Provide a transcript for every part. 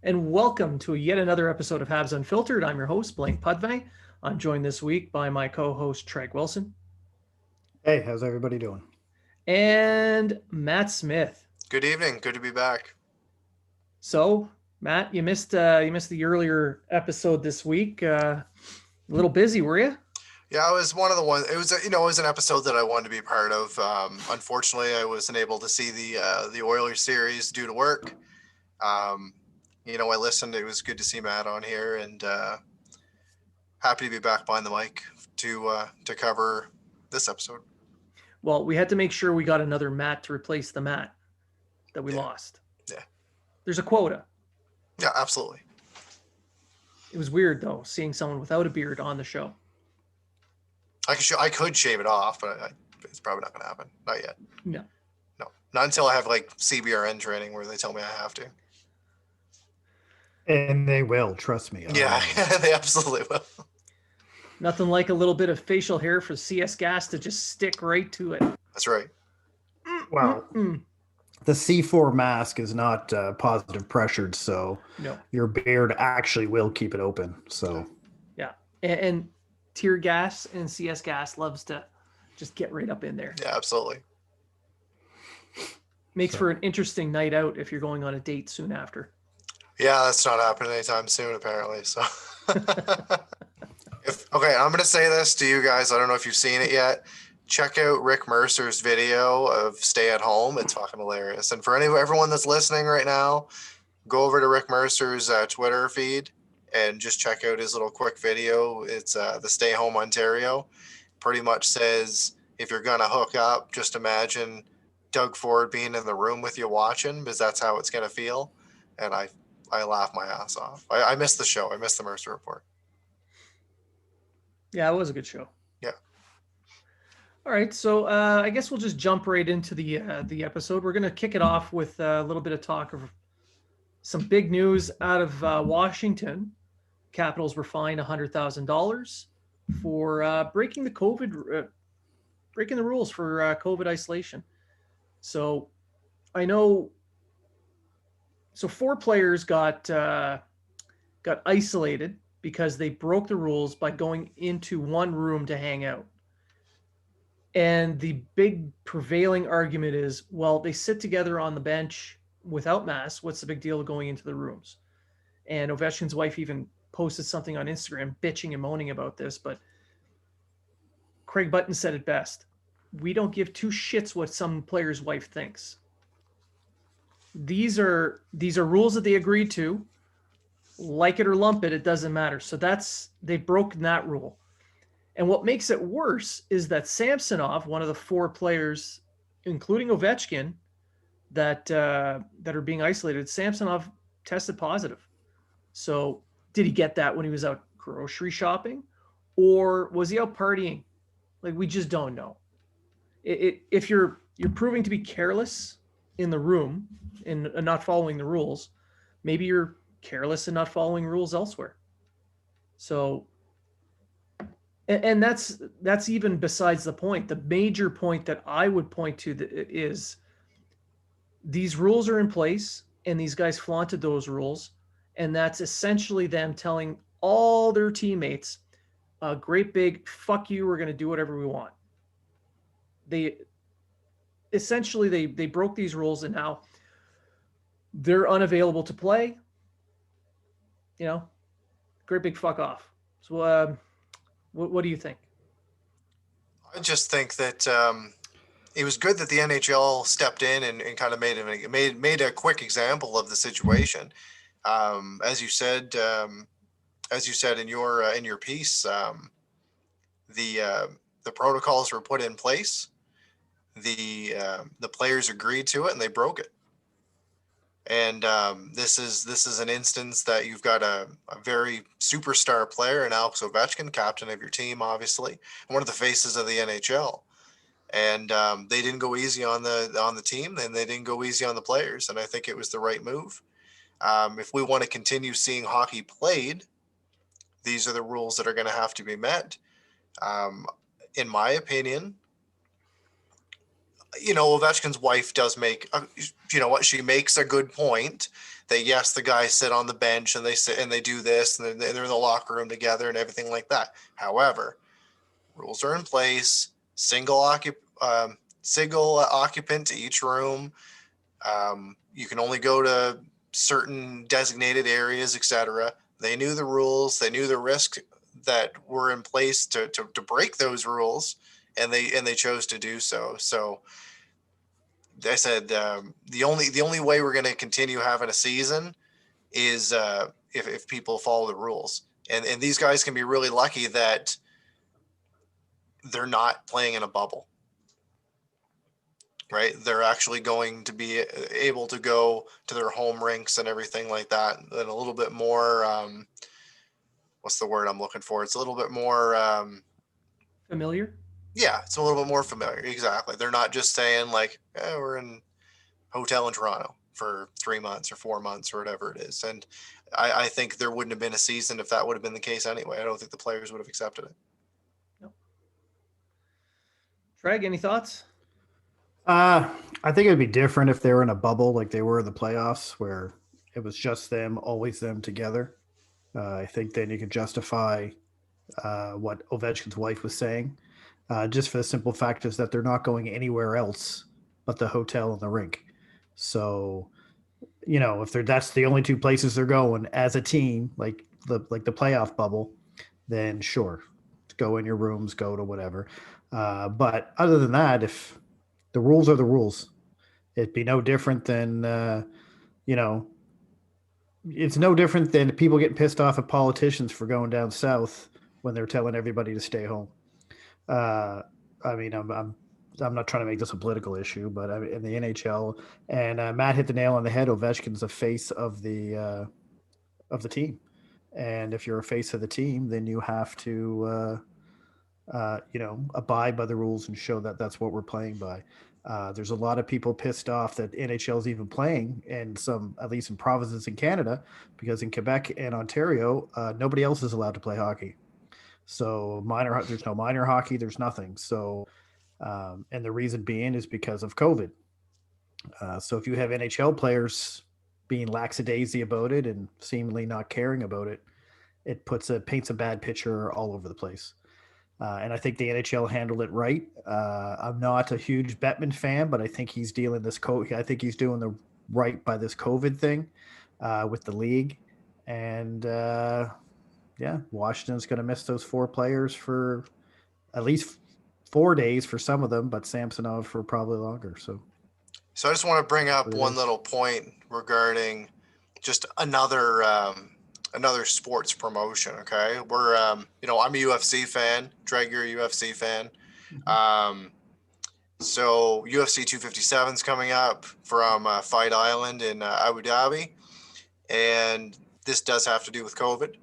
and welcome to yet another episode of Habs Unfiltered. I'm your host, Blaine Pudvey. I'm joined this week by my co-host, Treg Wilson. Hey, how's everybody doing? And Matt Smith. Good evening. Good to be back. So, Matt, you missed the earlier episode this week. A little busy, were you? Yeah, it was one of the ones. It was an episode that I wanted to be part of. Unfortunately, I wasn't able to see the Oilers series due to work. I listened. It was good to see Matt on here, and happy to be back behind the mic to cover this episode. Well, we had to make sure we got another Matt to replace the Matt that we lost. Yeah. There's a quota. Yeah, absolutely. It was weird, though, seeing someone without a beard on the show. I could shave it off, but it's probably not going to happen. Not yet. No. Not until I have like CBRN training where they tell me I have to. And they will, trust me. Yeah, they absolutely will. Nothing like a little bit of facial hair for CS gas to just stick right to it. That's right. Well, the C4 mask is not positive pressured, so no. Your beard actually will keep it open. So yeah, and tear gas and CS gas loves to just get right up in there. Yeah, absolutely. Makes for an interesting night out if you're going on a date soon after. Yeah, that's not happening anytime soon, apparently. So, okay, I'm going to say this to you guys. I don't know if you've seen it yet. Check out Rick Mercer's video of Stay at Home. It's fucking hilarious. And for everyone that's listening right now, go over to Rick Mercer's Twitter feed and just check out his little quick video. It's the Stay Home Ontario. Pretty much says, if you're going to hook up, just imagine Doug Ford being in the room with you watching, because that's how it's going to feel. And I laugh my ass off. I missed the show. I missed the Mercer Report. Yeah, it was a good show. Yeah. All right, so I guess we'll just jump right into the episode. We're going to kick it off with a little bit of talk of some big news out of Washington. Capitals were fined $100,000 for breaking the rules for COVID isolation. So I know. So 4 players got isolated because they broke the rules by going into one room to hang out. And the big prevailing argument is, well, they sit together on the bench without masks. What's the big deal of going into the rooms? And Ovechkin's wife even posted something on Instagram bitching and moaning about this. But Craig Button said it best. We don't give 2 shits what some player's wife thinks. These are rules that they agreed to. Like it or lump it, it doesn't matter. So they've broken that rule. And what makes it worse is that Samsonov, one of the 4 players, including Ovechkin, that are being isolated, Samsonov tested positive. So did he get that when he was out grocery shopping, or was he out partying? Like, we just don't know. If you're proving to be careless in the room and not following the rules, maybe you're careless and not following rules elsewhere. So, and that's even besides the point. The major point that I would point to is these rules are in place and these guys flaunted those rules. And that's essentially them telling all their teammates, a great big fuck you, we're going to do whatever we want. They broke these rules and now they're unavailable to play. Great big fuck off. So what do you think? I just think that it was good that the NHL stepped in and kind of made a quick example of the situation. As you said in your piece, the protocols were put in place. The players agreed to it and they broke it. And this is an instance that you've got a very superstar player in Alex Ovechkin, captain of your team, obviously, one of the faces of the NHL. And they didn't go easy on the team, and they didn't go easy on the players. And I think it was the right move. If we want to continue seeing hockey played, these are the rules that are going to have to be met. In my opinion, Ovechkin's wife does make, she makes a good point yes, the guys sit on the bench and they sit and they do this and they're in the locker room together and everything like that. However, rules are in place. Single occupant to each room. You can only go to certain designated areas, etc. They knew the rules. They knew the risks that were in place to break those rules, and they chose to do so. So I said the only way we're going to continue having a season is if people follow the rules. And these guys can be really lucky that they're not playing in a bubble, right? They're actually going to be able to go to their home rinks and everything like that. And a little bit more, what's the word I'm looking for? It's a little bit more, Familiar? yeah, it's a little bit more familiar. Exactly. They're not just saying like, we're in hotel in Toronto for 3 months or 4 months or whatever it is. And I think there wouldn't have been a season if that would have been the case anyway. I don't think the players would have accepted it. No. Treg, any thoughts? I think it'd be different if they were in a bubble like they were in the playoffs, where it was just them, always them together. I think then you could justify what Ovechkin's wife was saying, just for the simple fact is that they're not going anywhere else but the hotel and the rink. So, if that's the only two places they're going as a team, like the playoff bubble, then sure, go in your rooms, go to whatever. But other than that, if the rules are the rules, it'd be no different than it's no different than people getting pissed off at politicians for going down south when they're telling everybody to stay home. I mean, I'm not trying to make this a political issue, but in the NHL, and Matt hit the nail on the head. Ovechkin's the face of the team, and if you're a face of the team, then you have to abide by the rules and show that that's what we're playing by. There's a lot of people pissed off that NHL is even playing, and some, at least in provinces in Canada, because in Quebec and Ontario, nobody else is allowed to play hockey. So there's no minor hockey, there's nothing. So, and the reason being is because of COVID. So if you have NHL players being lackadaisy about it and seemingly not caring about it, it paints a bad picture all over the place. And I think the NHL handled it right. I'm not a huge Bettman fan, but I think he's dealing I think he's doing the right by this COVID thing with the league. And Washington's going to miss those 4 players for at least 4 days for some of them, but Samsonov for probably longer. So I just want to bring up one little point regarding just another sports promotion. Okay, we're I'm a UFC fan. Dreg, you're a UFC fan. So UFC 257 is coming up from Fight Island in Abu Dhabi, and this does have to do with COVID.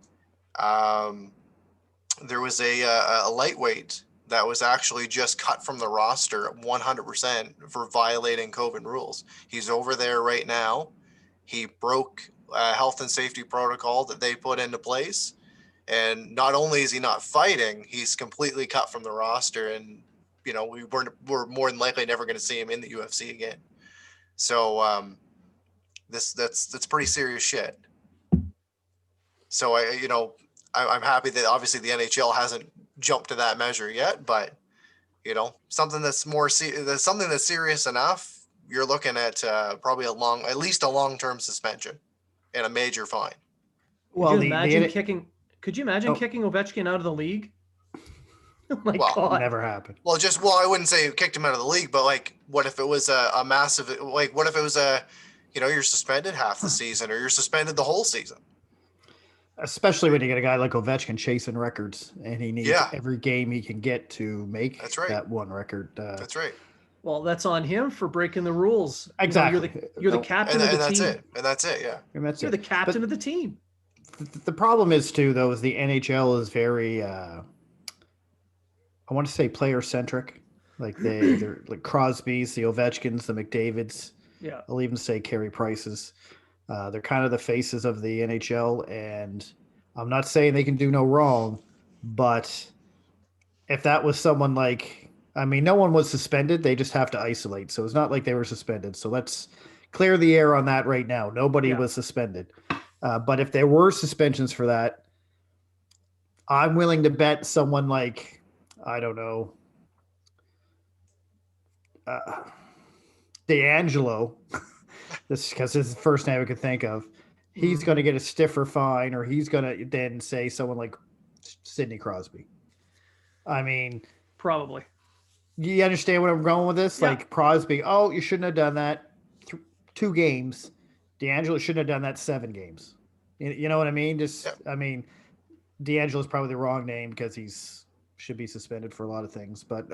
There was a lightweight that was actually just cut from the roster 100% for violating COVID rules. He's over there right now. He broke health and safety protocol that they put into place. And not only is he not fighting, he's completely cut from the roster. And, we're more than likely never going to see him in the UFC again. So that's pretty serious shit. So I'm happy that obviously the NHL hasn't jumped to that measure yet, but something that's something that's serious enough, you're looking at probably at least a long-term suspension and a major fine. Could you imagine kicking Ovechkin out of the league? Oh my God. Never happened. Well, I wouldn't say kicked him out of the league, but like, what if it was a massive, like, what if it was you're suspended half the season or you're suspended the whole season? Especially when you get a guy like Ovechkin chasing records, and he needs every game he can get to make that one record. That's right. Well, that's on him for breaking the rules. Exactly. You're the captain of the team. And that's it. Yeah. You're the captain of the team. The problem is too, though, is the NHL is very, I want to say player centric. Like they're like Crosby's, the Ovechkins, the McDavids. Yeah. I'll even say Carey Price's. They're kind of the faces of the NHL, and I'm not saying they can do no wrong, but if that was someone like, no one was suspended. They just have to isolate. So it's not like they were suspended. So let's clear the air on that right now. Nobody Yeah. was suspended. But if there were suspensions for that, I'm willing to bet someone like, I don't know, D'Angelo, this because it's the first name I could think of. He's going to Mhm. get a stiffer fine, or he's going to then say someone like Sidney Crosby. I mean, Probably. you understand what I'm going with this? Yeah. Like Crosby, oh, you shouldn't have done that. 2 games. D'Angelo shouldn't have done that 7 games. You know what I mean? Yeah. I mean, D'Angelo's probably the wrong name because he's should be suspended for a lot of things. But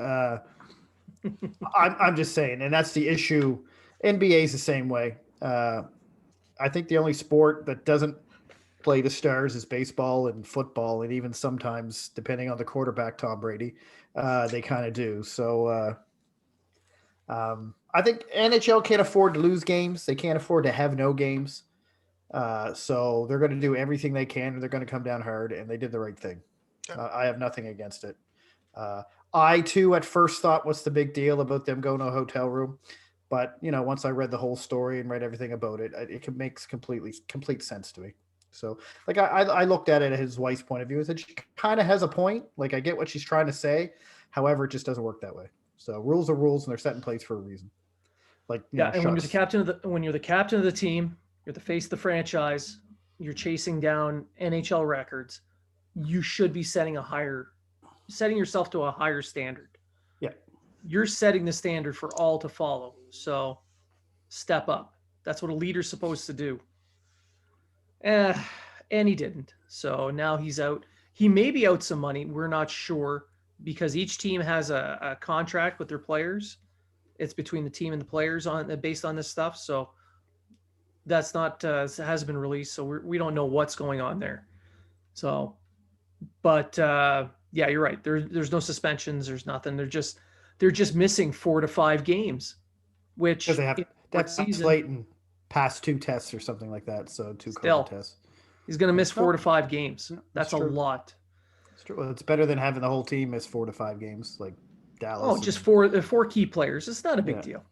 I'm just saying, and that's the issue. NBA is the same way. I think the only sport that doesn't play the stars is baseball and football, and even sometimes, depending on the quarterback, Tom Brady, they kind of do. So I think NHL can't afford to lose games. They can't afford to have no games. So they're going to do everything they can, and they're going to come down hard, and they did the right thing. Yeah. I have nothing against it. I too, at first, thought what's the big deal about them going to a hotel room, but once I read the whole story and read everything about it, it makes complete sense to me. So, like, I looked at it at his wife's point of view. I said she kind of has a point. Like, I get what she's trying to say. However, it just doesn't work that way. So, rules are rules, and they're set in place for a reason. Like, Yeah, and shucks. when you're the captain of the team, you're the face of the franchise, you're chasing down NHL records, you should be setting yourself to a higher standard. Yeah. You're setting the standard for all to follow. So step up. That's what a leader's supposed to do. Eh, and he didn't. So now he's out. He may be out some money. We're not sure because each team has a contract with their players. It's between the team and the players based on this stuff. So that's not has been released. So we don't know what's going on there. So, but yeah, you're right. There's no suspensions. There's nothing. They're just missing 4 to 5 games, Because which they have in that season slate and pass 2 tests or something like that. So 2 COVID still tests. he's going to miss No, 4 to 5 games. that's That's a true. lot. It's true. Well, it's better than having the whole team miss 4 to 5 games like Dallas. Oh, just four key players. It's not a big Yeah. deal.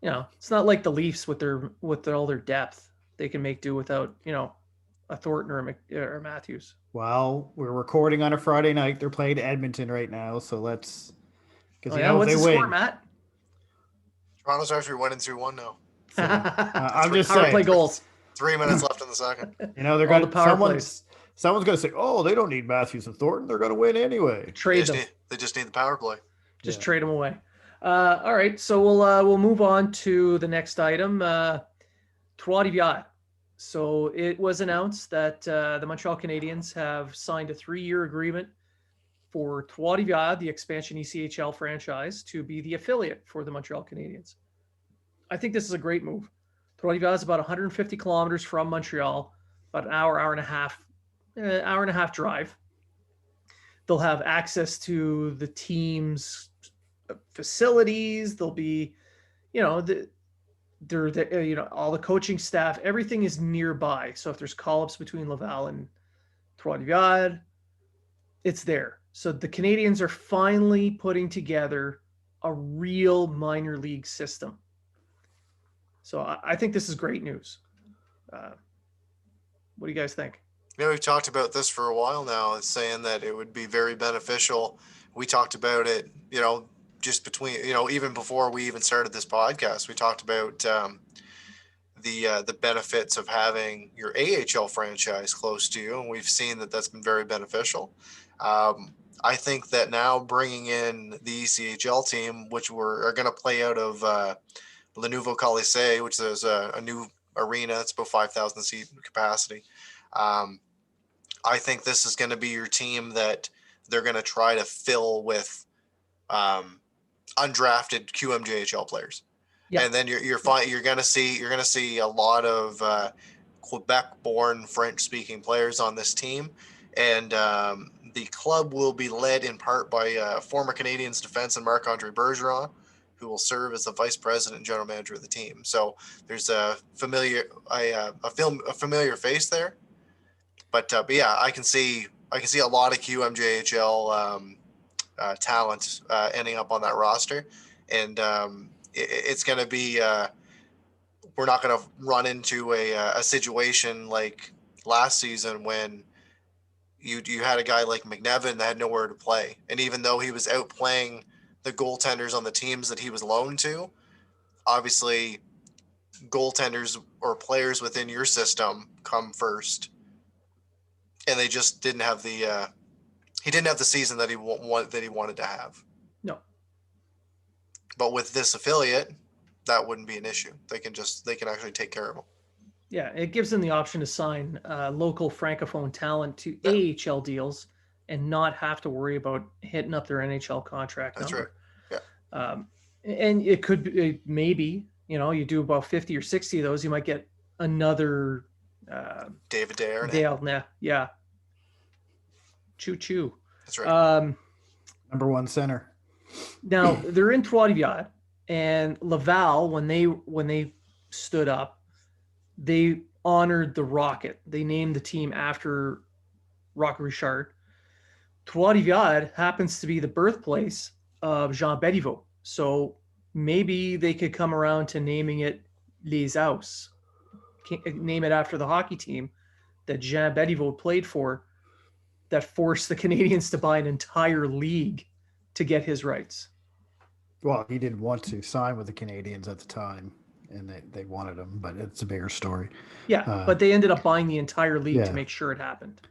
Yeah. It's not like the Leafs with all their depth. They can make do without a Thornton or Matthews. Well, we're recording on a Friday night. They're playing Edmonton right now, so let's because What's if they the win, score, Matt? Toronto's actually winning 2-1 now. So, I'm just Power saying. play goals. 3 minutes left in the second. They're All going the to power plays. someone's going to say, "Oh, they don't need Matthews and Thornton. They're going to win anyway." Trade them. They just need the power play. Just trade them away. All right, so we'll move on to the next item. Trois-Rivières. So it was announced that the Montreal Canadiens have signed a 3-year agreement for Trois-Rivières, the expansion ECHL franchise, to be the affiliate for the Montreal Canadiens. I think this is a great move. Trois-Rivières is about 150 kilometers from Montreal, about an hour and a half drive. They'll have access to the team's facilities. They'll be, all the coaching staff. Everything is nearby. So if there's call-ups between Laval and Trois-Rivières, it's there. So the Canadiens are finally putting together a real minor league system. So I think this is great news. What do you guys think? We've talked about this for a while now. It's saying that it would be very beneficial. We talked about it, just between, even before we even started this podcast, we talked about the benefits of having your AHL franchise close to you, and we've seen that that's been very beneficial. I think that now bringing in the ECHL team, which are going to play out of Le Nouveau Colisée, which is a new arena. It's about 5,000 seat capacity. I think this is going to be your team that they're going to try to fill with undrafted QMJHL players. Yeah. And then you're going to see a lot of Quebec-born French-speaking players on this team, and the club will be led in part by former Canadiens defenseman Marc-Andre Bergeron, who will serve as the vice president and general manager of the team. So there's a familiar face there. But yeah, I can see a lot of QMJHL talent ending up on that roster, and it's going to be we're not going to run into a situation like last season when you had a guy like McNevin that had nowhere to play, and even though he was outplaying the goaltenders on the teams that he was loaned to, obviously goaltenders or players within your system come first, and they just didn't have the he didn't have the season that he wanted to have. No. But with this affiliate, that wouldn't be an issue. They can actually take care of him. Yeah, it gives them the option to sign local francophone talent to AHL deals and not have to worry about hitting up their NHL contract That's number. right. Yeah. And it could be maybe, you do about 50 or 60 of those, you might get another David Dare. Dale, yeah. Choo. That's right. Number one center. Now they're in Trois-Rivières, and Laval, when they stood up, they honored the Rocket. They named the team after Rocket Richard. Trois-Rivières happens to be the birthplace of Jean Béliveau. So maybe they could come around to naming it Les Aus, name it after the hockey team that Jean Béliveau played for, that forced the Canadians to buy an entire league to get his rights. Well, he didn't want to sign with the Canadians at the time, and they wanted him, but it's a bigger story. Yeah, but they ended up buying the entire league to make sure it happened.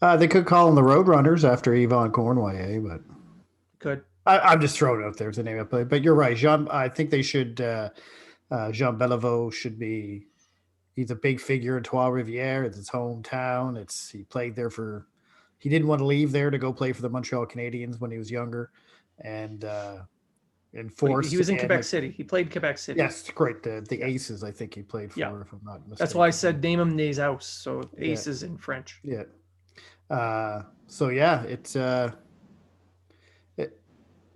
They could call them the Roadrunners after Yvon Cournoyer, but could. I'm just throwing it out there as a name I play. But you're right, Jean. I think they should. Jean Béliveau should be. He's a big figure in Trois-Rivières. It's his hometown. He played there for. He didn't want to leave there to go play for the Montreal Canadiens when he was younger, and forced. He was in Quebec City. He played Quebec City. Yes, great. The Aces, I think he played for, if I'm not mistaken. That's why I said name him Les Aus. So Aces in French. Yeah. So yeah, it's.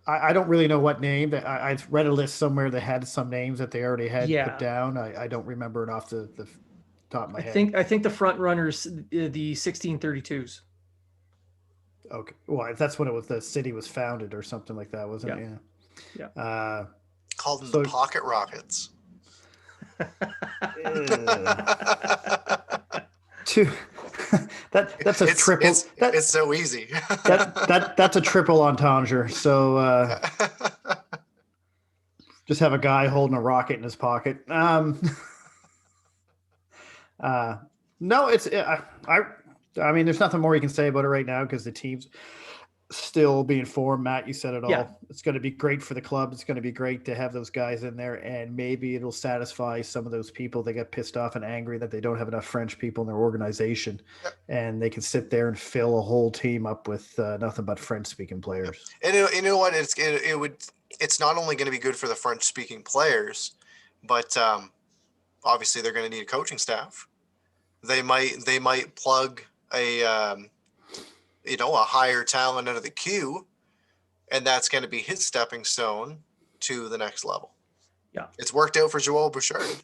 I don't really know what name. I've read a list somewhere that had some names that they already had put down. I don't remember it off the top of my head. I think the front runners, the 1632s. Okay. Well, if that's when it was, the city was founded or something like that, wasn't it? Yeah. Called them the Pocket Rockets. That's a triple. It's so easy. That's a triple entendre. So just have a guy holding a rocket in his pocket. No, it's I mean, there's nothing more you can say about it right now because the team's still being formed. Matt, you said it all. Yeah. It's going to be great for the club. It's going to be great to have those guys in there, and maybe it'll satisfy some of those people that get pissed off and angry that they don't have enough French people in their organization, and they can sit there and fill a whole team up with nothing but French-speaking players. And you know what? It's not only going to be good for the French-speaking players, but obviously they're going to need a coaching staff. They might plug a higher talent out of the queue, and that's going to be his stepping stone to the next level. Yeah. It's worked out for Joel Bouchard.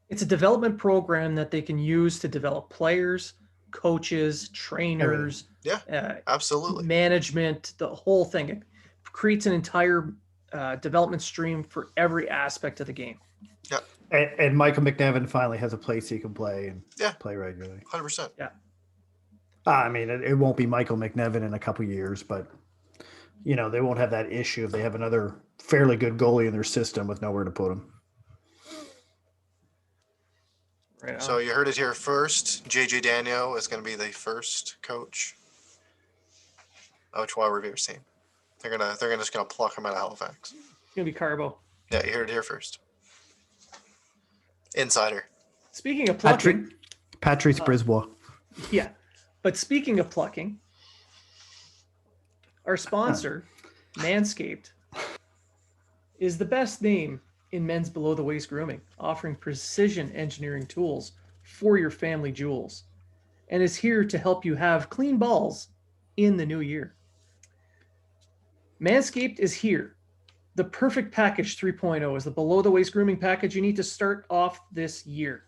It's a development program that they can use to develop players, coaches, trainers. Absolutely. Management, the whole thing. It creates an entire development stream for every aspect of the game. Yeah. And Michael McNevin finally has a place he can play and play regularly. 100%. Yeah. I mean, it won't be Michael McNevin in a couple of years, but they won't have that issue if they have another fairly good goalie in their system with nowhere to put him. Right. So you heard it here first. JJ Daniel is going to be the first coach of Trois-Rivières team. They're just gonna pluck him out of Halifax. It's gonna be Carbo. Yeah, you heard it here first. Insider. Speaking of plucking, Patrice Brisbois. Yeah. But speaking of plucking, our sponsor, Manscaped, is the best name in men's below-the-waist grooming, offering precision engineering tools for your family jewels, and is here to help you have clean balls in the new year. Manscaped is here. The perfect package 3.0 is the below-the-waist grooming package you need to start off this year.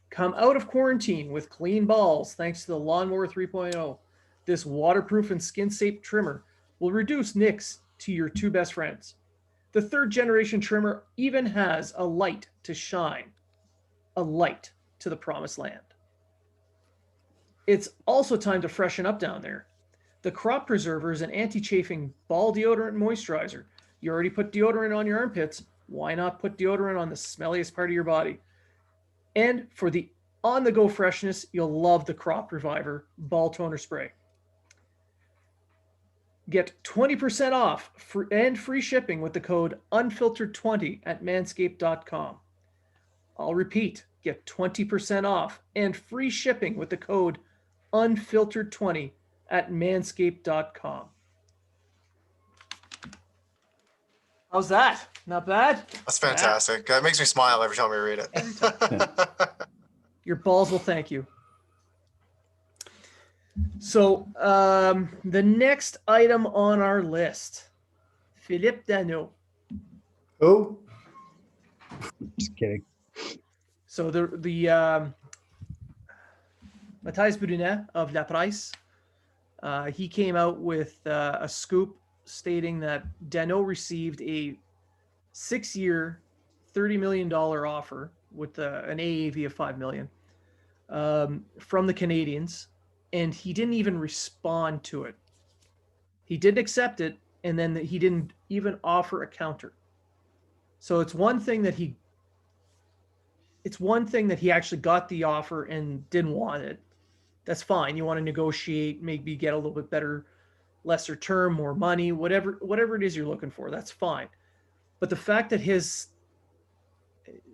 Come out of quarantine with clean balls thanks to the Lawnmower 3.0. This waterproof and skin-safe trimmer will reduce nicks to your two best friends. The third generation trimmer even has a light to shine, a light to the promised land. It's also time to freshen up down there. The crop preserver is an anti-chafing ball deodorant and moisturizer. You already put deodorant on your armpits. Why not put deodorant on the smelliest part of your body? And for the on-the-go freshness, you'll love the Crop Reviver Ball Toner Spray. Get 20% off and free shipping with the code unfiltered20 at manscaped.com. I'll repeat, get 20% off and free shipping with the code unfiltered20 at manscaped.com. How's that? Not bad? That's fantastic. That makes me smile every time I read it. Every time. Your balls will thank you. So the next item on our list, Philippe Danault. Oh, just kidding. So the Matthijs Brunet of La Presse, he came out with a scoop stating that Danault received a 6-year, $30 million offer with an AAV of $5 million from the Canadians, and he didn't even respond to it. He did accept it, and then he didn't even offer a counter. So it's one thing that he actually got the offer and didn't want it. That's fine. You want to negotiate, maybe get a little bit better, lesser term, more money, whatever it is you're looking for. That's fine. But the fact that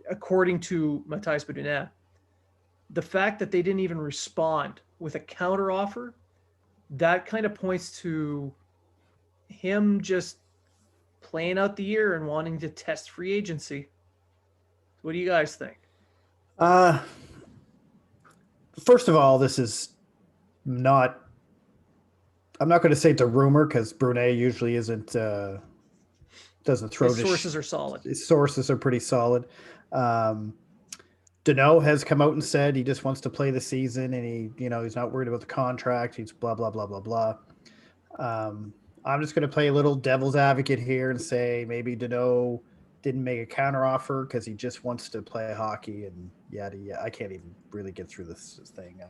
according to Matthijs Brunet, the fact that they didn't even respond with a counter offer, that kind of points to him just playing out the year and wanting to test free agency. What do you guys think? First of all, this is not. I'm not going to say it's a rumor because Brunet usually isn't. Doesn't throw. His sources are solid. His sources are pretty solid. Danault has come out and said he just wants to play the season, and he's not worried about the contract. He's blah blah blah blah blah. I'm just going to play a little devil's advocate here and say maybe Danault didn't make a counter offer because he just wants to play hockey and yada yada. I can't even really get through this thing.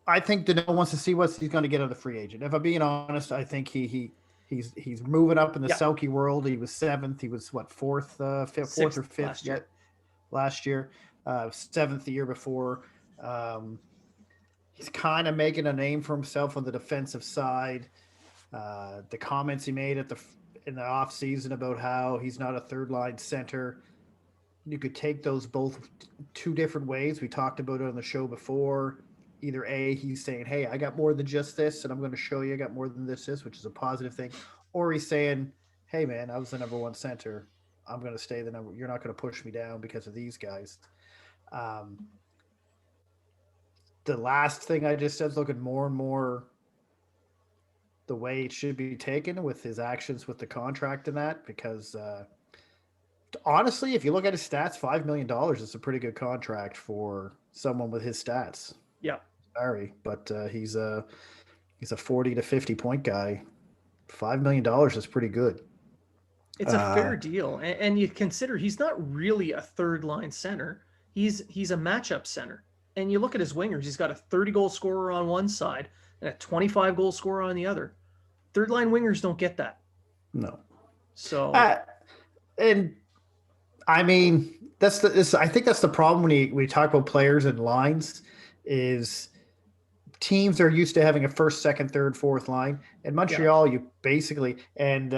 I think Danault wants to see what he's going to get out of the free agent. If I'm being honest, I think he's moving up in the Selke world. He was 7th. He was fourth or fifth last year. 7th the year before. He's kind of making a name for himself on the defensive side. The comments he made in the off season about how he's not a third line center. You could take those both two different ways. We talked about it on the show before. Either A, he's saying, hey, I got more than just this, and I'm going to show you I got more than this, which is a positive thing. Or he's saying, hey, man, I was the number one center. I'm going to stay the number. You're not going to push me down because of these guys. The last thing I just said is looking more and more the way it should be taken with his actions with the contract and that, because honestly, if you look at his stats, $5 million is a pretty good contract for someone with his stats. Yeah. Sorry, but he's a 40 to 50 point guy. $5 million is pretty good. It's a fair deal, and you consider he's not really a third line center. He's a matchup center, and you look at his wingers. He's got a 30 goal scorer on one side and a 25 goal scorer on the other. Third line wingers don't get that. No. So, and I mean I think that's the problem when we talk about players and lines. Is teams are used to having a first, second, third, fourth line. In Montreal, you basically we'll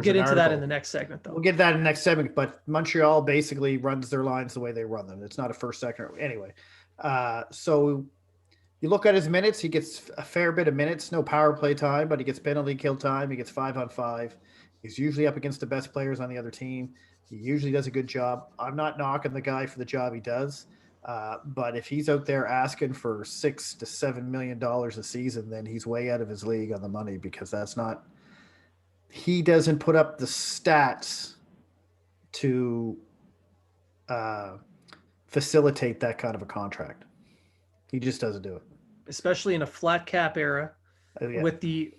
get into that in the next segment, though. We'll get that in the next segment, but Montreal basically runs their lines the way they run them. It's not a first, second. Anyway, so you look at his minutes. He gets a fair bit of minutes, no power play time, but he gets penalty kill time. He gets 5-on-5. He's usually up against the best players on the other team. He usually does a good job. I'm not knocking the guy for the job he does. But if he's out there asking for $6 to $7 million a season, then he's way out of his league on the money, because he doesn't put up the stats to facilitate that kind of a contract. He just doesn't do it. Especially in a flat cap era with the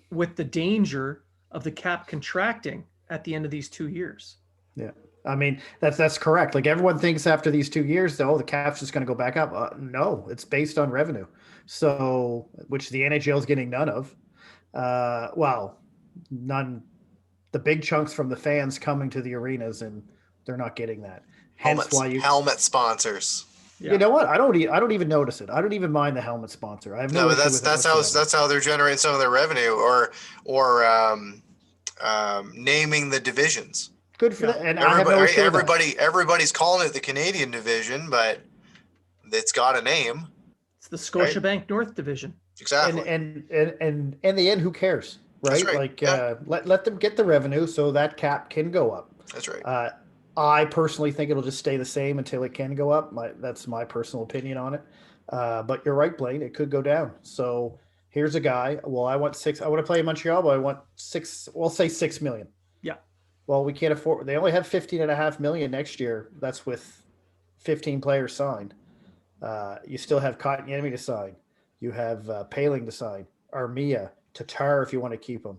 danger of the cap contracting at the end of these 2 years. Yeah. I mean, that's correct. Like everyone thinks after these 2 years, oh, the cap's just going to go back up. No, it's based on revenue. So, which the NHL is getting none of. Well, none. The big chunks from the fans coming to the arenas, and they're not getting that. Hence why helmet sponsors. Yeah. You know what? I don't even notice it. I don't even mind the helmet sponsor. I have no issue with it. That's how they're generating some of their revenue, or naming the divisions. Good for that. And I have no issue with that. Everybody's calling it the Canadian division, but it's got a name. It's the Scotiabank North Division. Exactly. And in the end, who cares, right? Like let them get the revenue so that cap can go up. That's right. I personally think it'll just stay the same until it can go up. That's my personal opinion on it. But you're right, Blaine. It could go down. So here's a guy. Well, I want to play in Montreal, but I want we'll say $6 million. Yeah. Well, we can't afford. They only have $15.5 million next year. That's with 15 players signed. You still have Kotkaniemi to sign. You have Paling to sign. Armia, Tatar if you want to keep him.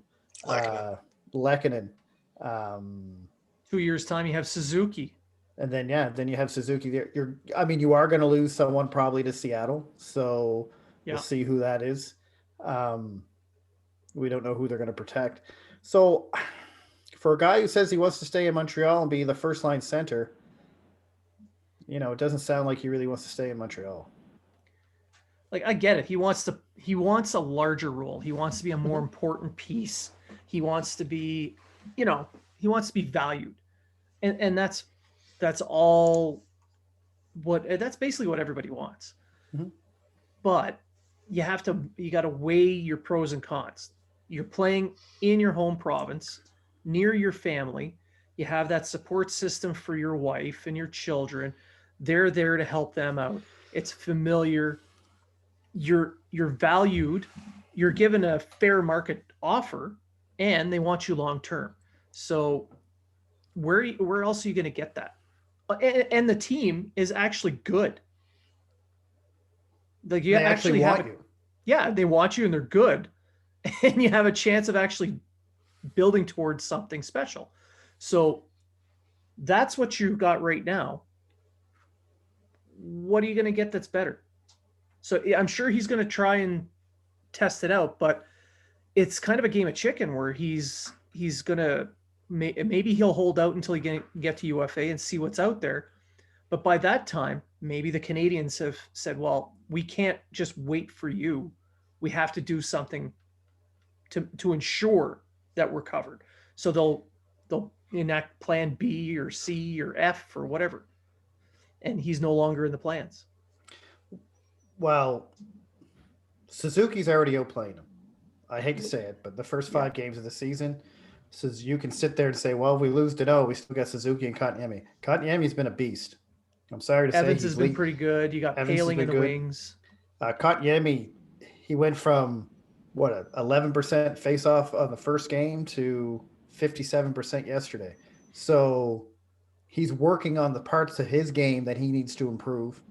Lehkonen. 2 years time, you have Suzuki. And then you have Suzuki there. You are going to lose someone probably to Seattle. So we'll see who that is. We don't know who they're going to protect. So for a guy who says he wants to stay in Montreal and be the first line center, it doesn't sound like he really wants to stay in Montreal. Like, I get it. He wants a larger role. He wants to be a more important piece. He wants to be, he wants to be valued. And that's basically what everybody wants. Mm-hmm. But you got to weigh your pros and cons. You're playing in your home province, near your family. You have that support system for your wife and your children. They're there to help them out. It's familiar. You're valued. You're given a fair market offer, and they want you long term. So where else are you going to get that? And the team is actually good. Like you actually want you. Yeah, they want you and they're good. And you have a chance of actually building towards something special. So that's what you got right now. What are you going to get that's better? So I'm sure he's going to try and test it out, but it's kind of a game of chicken where he's going to, maybe he'll hold out until he get to UFA and see what's out there. But by that time, maybe the Canadians have said, well, we can't just wait for you. We have to do something to ensure that we're covered. So they'll enact plan B or C or F or whatever. And he's no longer in the plans. Well, Suzuki's already outplaying him. I hate to say it, but the first 5 games of the season, says you can sit there and say, well, we lose to we still got Suzuki and Kotkaniemi. Kotkaniemi's been a beast. I'm sorry to say. Evans has been pretty good. You got Paling in the wings. Kotkaniemi, he went from 11% face-off on the first game to 57% yesterday. So he's working on the parts of his game that he needs to improve,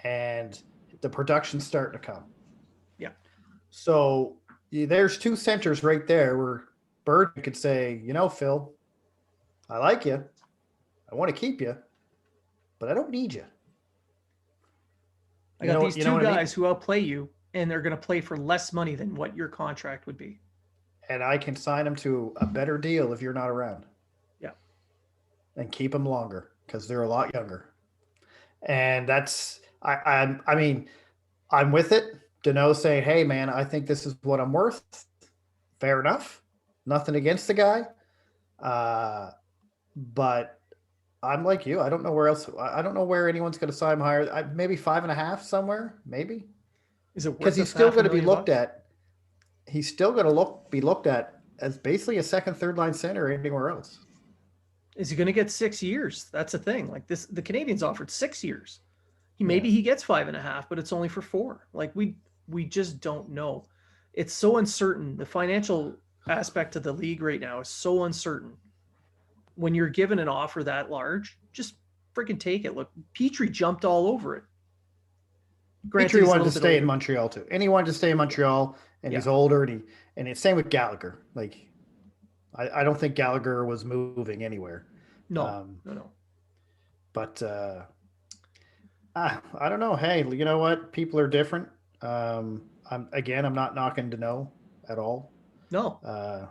and the production's starting to come. Yeah. So there's 2 centers right there where Bird could say, Phil, I like you. I want to keep you, but I don't need you. I got these 2 guys who outplay you, and they're going to play for less money than what your contract would be. And I can sign them to a better deal if you're not around. Yeah. And keep them longer because they're a lot younger. And that's, I'm with it. Deneau saying, hey, man, I think this is what I'm worth. Fair enough. Nothing against the guy. But I'm like you. I don't know where else. I don't know where anyone's going to sign him higher. Maybe 5.5 somewhere, maybe. Is it because he's still going to be looked at? He's still going to be looked at as basically a second, third line center anywhere else. Is he going to get 6 years? That's the thing. Like this, the Canadians offered 6 years. Maybe he gets 5.5, but it's only for 4. Like we just don't know. It's so uncertain. The financial aspect of the league right now is so uncertain. When you're given an offer that large, just freaking take it. Look, Petrie jumped all over it. Petrie wanted to stay in Montreal too. And he wanted to stay in Montreal, and he's older, and it's same with Gallagher. Like I don't think Gallagher was moving anywhere. No, Um, no. but I don't know. Hey, you know what? People are different. I'm not knocking Deneau at all. No. Uh,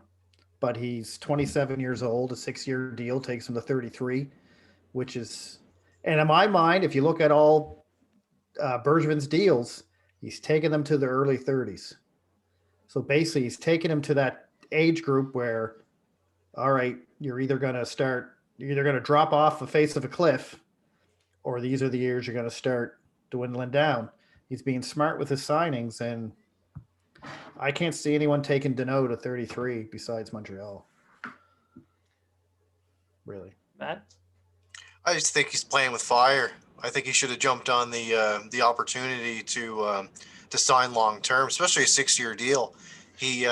but he's 27 years old. A 6-year deal takes him to 33, which is, and in my mind, if you look at all Bergevin's deals, he's taken them to the early 30s. So basically, he's taken him to that age group where, all right, you're either going to drop off the face of a cliff, or these are the years you're going to start dwindling down. He's being smart with his signings, and I can't see anyone taking Deneau to 33 besides Montreal. Really. Matt? I just think he's playing with fire. I think he should have jumped on the opportunity to sign long term, especially a 6-year deal. He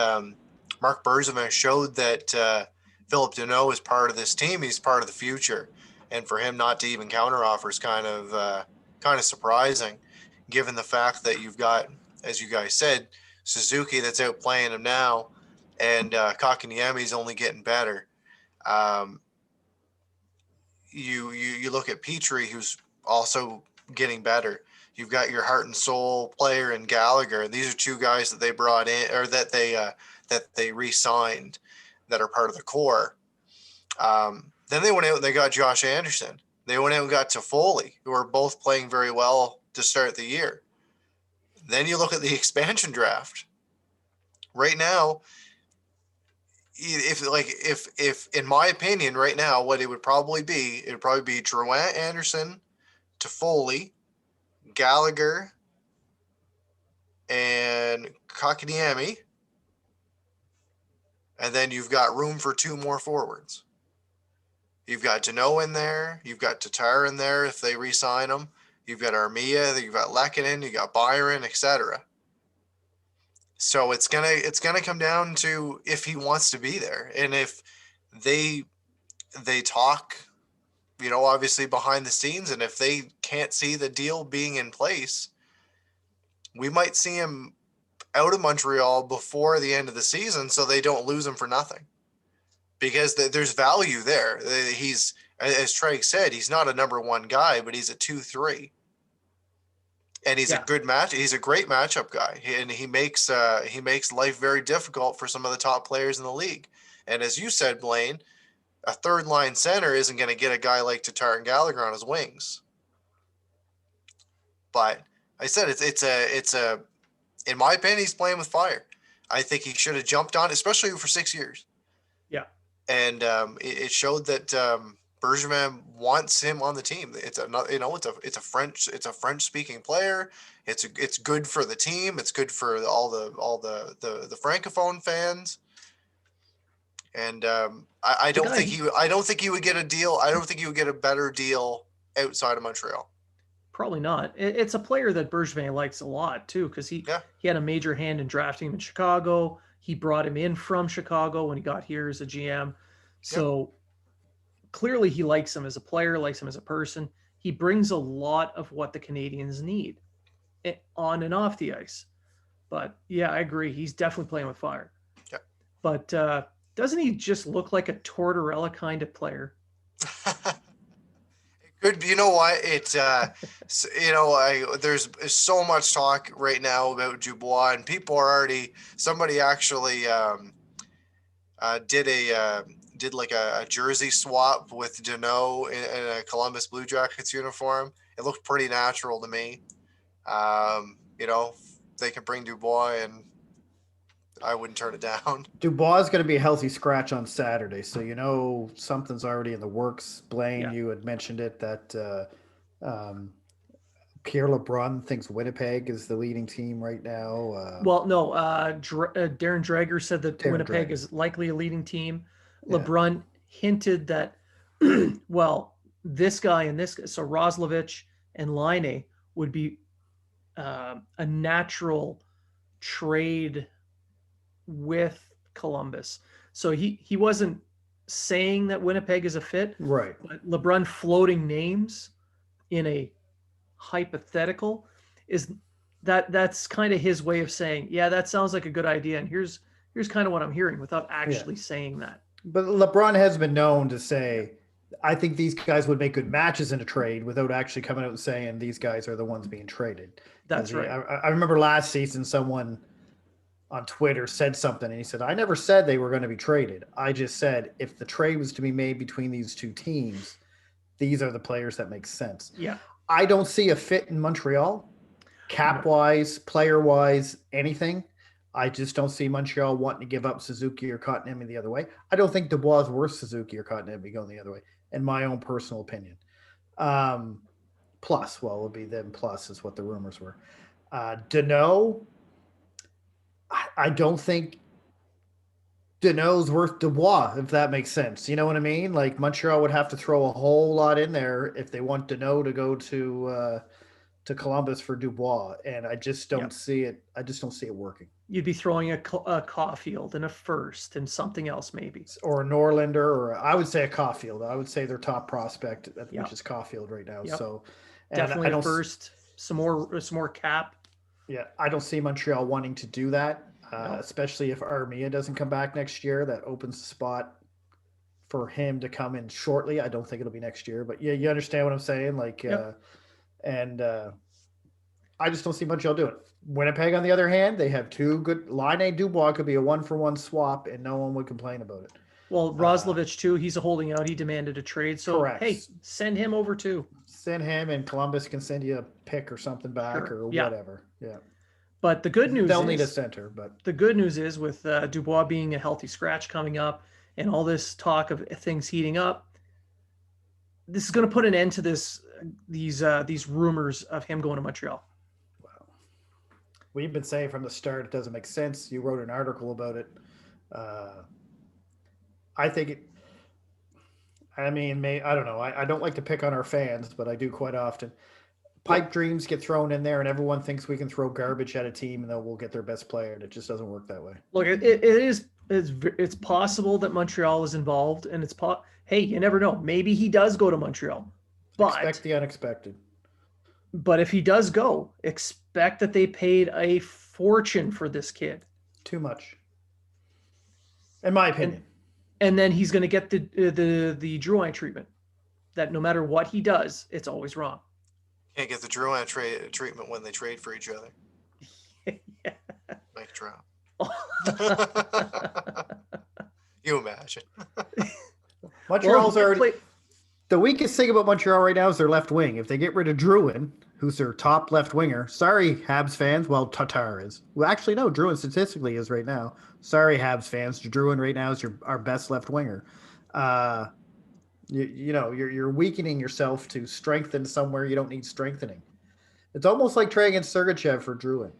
Mark Bergevin showed that Philip Deneau is part of this team. He's part of the future, and for him not to even counteroffer is kind of surprising, given the fact that you've got, as you guys said, Suzuki that's out playing him now, and Kakaniemi's only getting better. Um, you look at Petrie, who's also getting better. You've got your heart and soul player in Gallagher. These are two guys that they brought in, or that they re-signed, that are part of the core. Then they went out and they got Josh Anderson. They went out and got Toffoli, who are both playing very well to start the year. Then you look at the expansion draft. Right now, if in my opinion, right now, what it would probably be Drouin, Anderson, Toffoli, Gallagher, and Kakaniemi, and then you've got room for 2 more forwards. You've got Deneau in there, you've got Tatar in there if they re-sign him, you've got Armia, you've got Lehkonen, you got Byron, etc. So it's gonna come down to if he wants to be there, and if they talk, obviously behind the scenes, and if they can't see the deal being in place, we might see him out of Montreal before the end of the season, so they don't lose him for nothing, because there's value there. He's, as Trey said, he's not a number 1 guy, but he's a 2-3. And he's a good match. He's a great matchup guy, and he makes life very difficult for some of the top players in the league. And as you said, Blaine, a third line center isn't going to get a guy like Tatar and Gallagher on his wings. But I said it's a in my opinion, he's playing with fire. I think he should have jumped on, especially for 6 years. Yeah. And it showed that Bergevin wants him on the team. It's a French speaking player. It's good for the team. It's good for all the francophone fans. And I don't think he would get a deal. I don't think he would get a better deal outside of Montreal. Probably not. It's a player that Bergevin likes a lot too, because he had a major hand in drafting him in Chicago. He brought him in from Chicago when he got here as a GM. So clearly he likes him as a player, likes him as a person. He brings a lot of what the Canadians need on and off the ice. But yeah, I agree. He's definitely playing with fire. Yeah. But doesn't he just look like a Tortorella kind of player? Good. You know what? There's so much talk right now about Dubois, and people are already. Somebody actually did like a jersey swap with Deneau in a Columbus Blue Jackets uniform. It looked pretty natural to me. They can bring Dubois, and I wouldn't turn it down. Dubois is going to be a healthy scratch on Saturday, so something's already in the works. Blaine, you had mentioned it, that Pierre LeBrun thinks Winnipeg is the leading team right now. Darren Dreger said that Winnipeg is likely a leading team. LeBrun hinted that, this guy and this guy, so Roslovich and Laine would be a natural trade with Columbus. So he wasn't saying that Winnipeg is a fit, right? But LeBrun floating names in a hypothetical that's kind of his way of saying, yeah, that sounds like a good idea, and here's kind of what I'm hearing, without actually saying that. But LeBron has been known to say, I think these guys would make good matches in a trade without actually coming out and saying these guys are the ones being traded. That's right. I remember last season someone on Twitter said something and he said, I never said they were going to be traded. I just said if the trade was to be made between these two teams, these are the players that make sense. Yeah. I don't see a fit in Montreal, cap wise, player wise, anything. I just don't see Montreal wanting to give up Suzuki or Kotkaniemi the other way. I don't think Dubois is worth Suzuki or Kotkaniemi going the other way, in my own personal opinion. Plus, well, it would be then plus is what the rumors were. Deneau, I don't think Deneau's worth Dubois, if that makes sense. You know what I mean? Like Montreal would have to throw a whole lot in there if they want Deneau to go to Columbus for Dubois, and I just don't see it. I just don't see it working. You'd be throwing a Caulfield and a first and something else maybe, or a Norlander, or I would say a Caulfield. I would say their top prospect, which is Caulfield right now. So definitely a first, some more cap. Yeah, I don't see Montreal wanting to do that, especially if Armia doesn't come back next year. That opens the spot for him to come in shortly. I don't think it'll be next year, but yeah, you understand what I'm saying. Like, I just don't see Montreal doing it. Winnipeg, on the other hand, they have two good. Laine Dubois could be a 1-for-1 swap, and no one would complain about it. Well, Roslovich too. He's a holding out. He demanded a trade, so correct. Hey, send him over too. Send him, and Columbus can send you a pick or something back or whatever. Yeah. But the good news they'll need a center. But the good news is with Dubois being a healthy scratch coming up, and all this talk of things heating up, this is going to put an end to these rumors of him going to Montreal. We've been saying from the start it doesn't make sense. You wrote an article about it. I think it. I mean, I don't know. I don't like to pick on our fans, but I do quite often. Pipe dreams get thrown in there, and everyone thinks we can throw garbage at a team, and then we'll get their best player, and it just doesn't work that way. Look, it's possible that Montreal is involved, and hey, you never know. Maybe he does go to Montreal. But expect the unexpected. But if he does go, expect that they paid a fortune for this kid. Too much, in my opinion. And then he's going to get the Drouin treatment. That no matter what he does, it's always wrong. Can't get the Drouin treatment when they trade for each other. Yeah. Mic drop. You imagine. Montreal's already. The weakest thing about Montreal right now is their left wing. If they get rid of Drouin, who's their top left winger, sorry, Habs fans. Well, Tatar is. Well, actually, no, Drouin statistically is right now. Sorry, Habs fans. Drouin right now is our best left winger. You're weakening yourself to strengthen somewhere you don't need strengthening. It's almost like trading Sergachev for Drouin.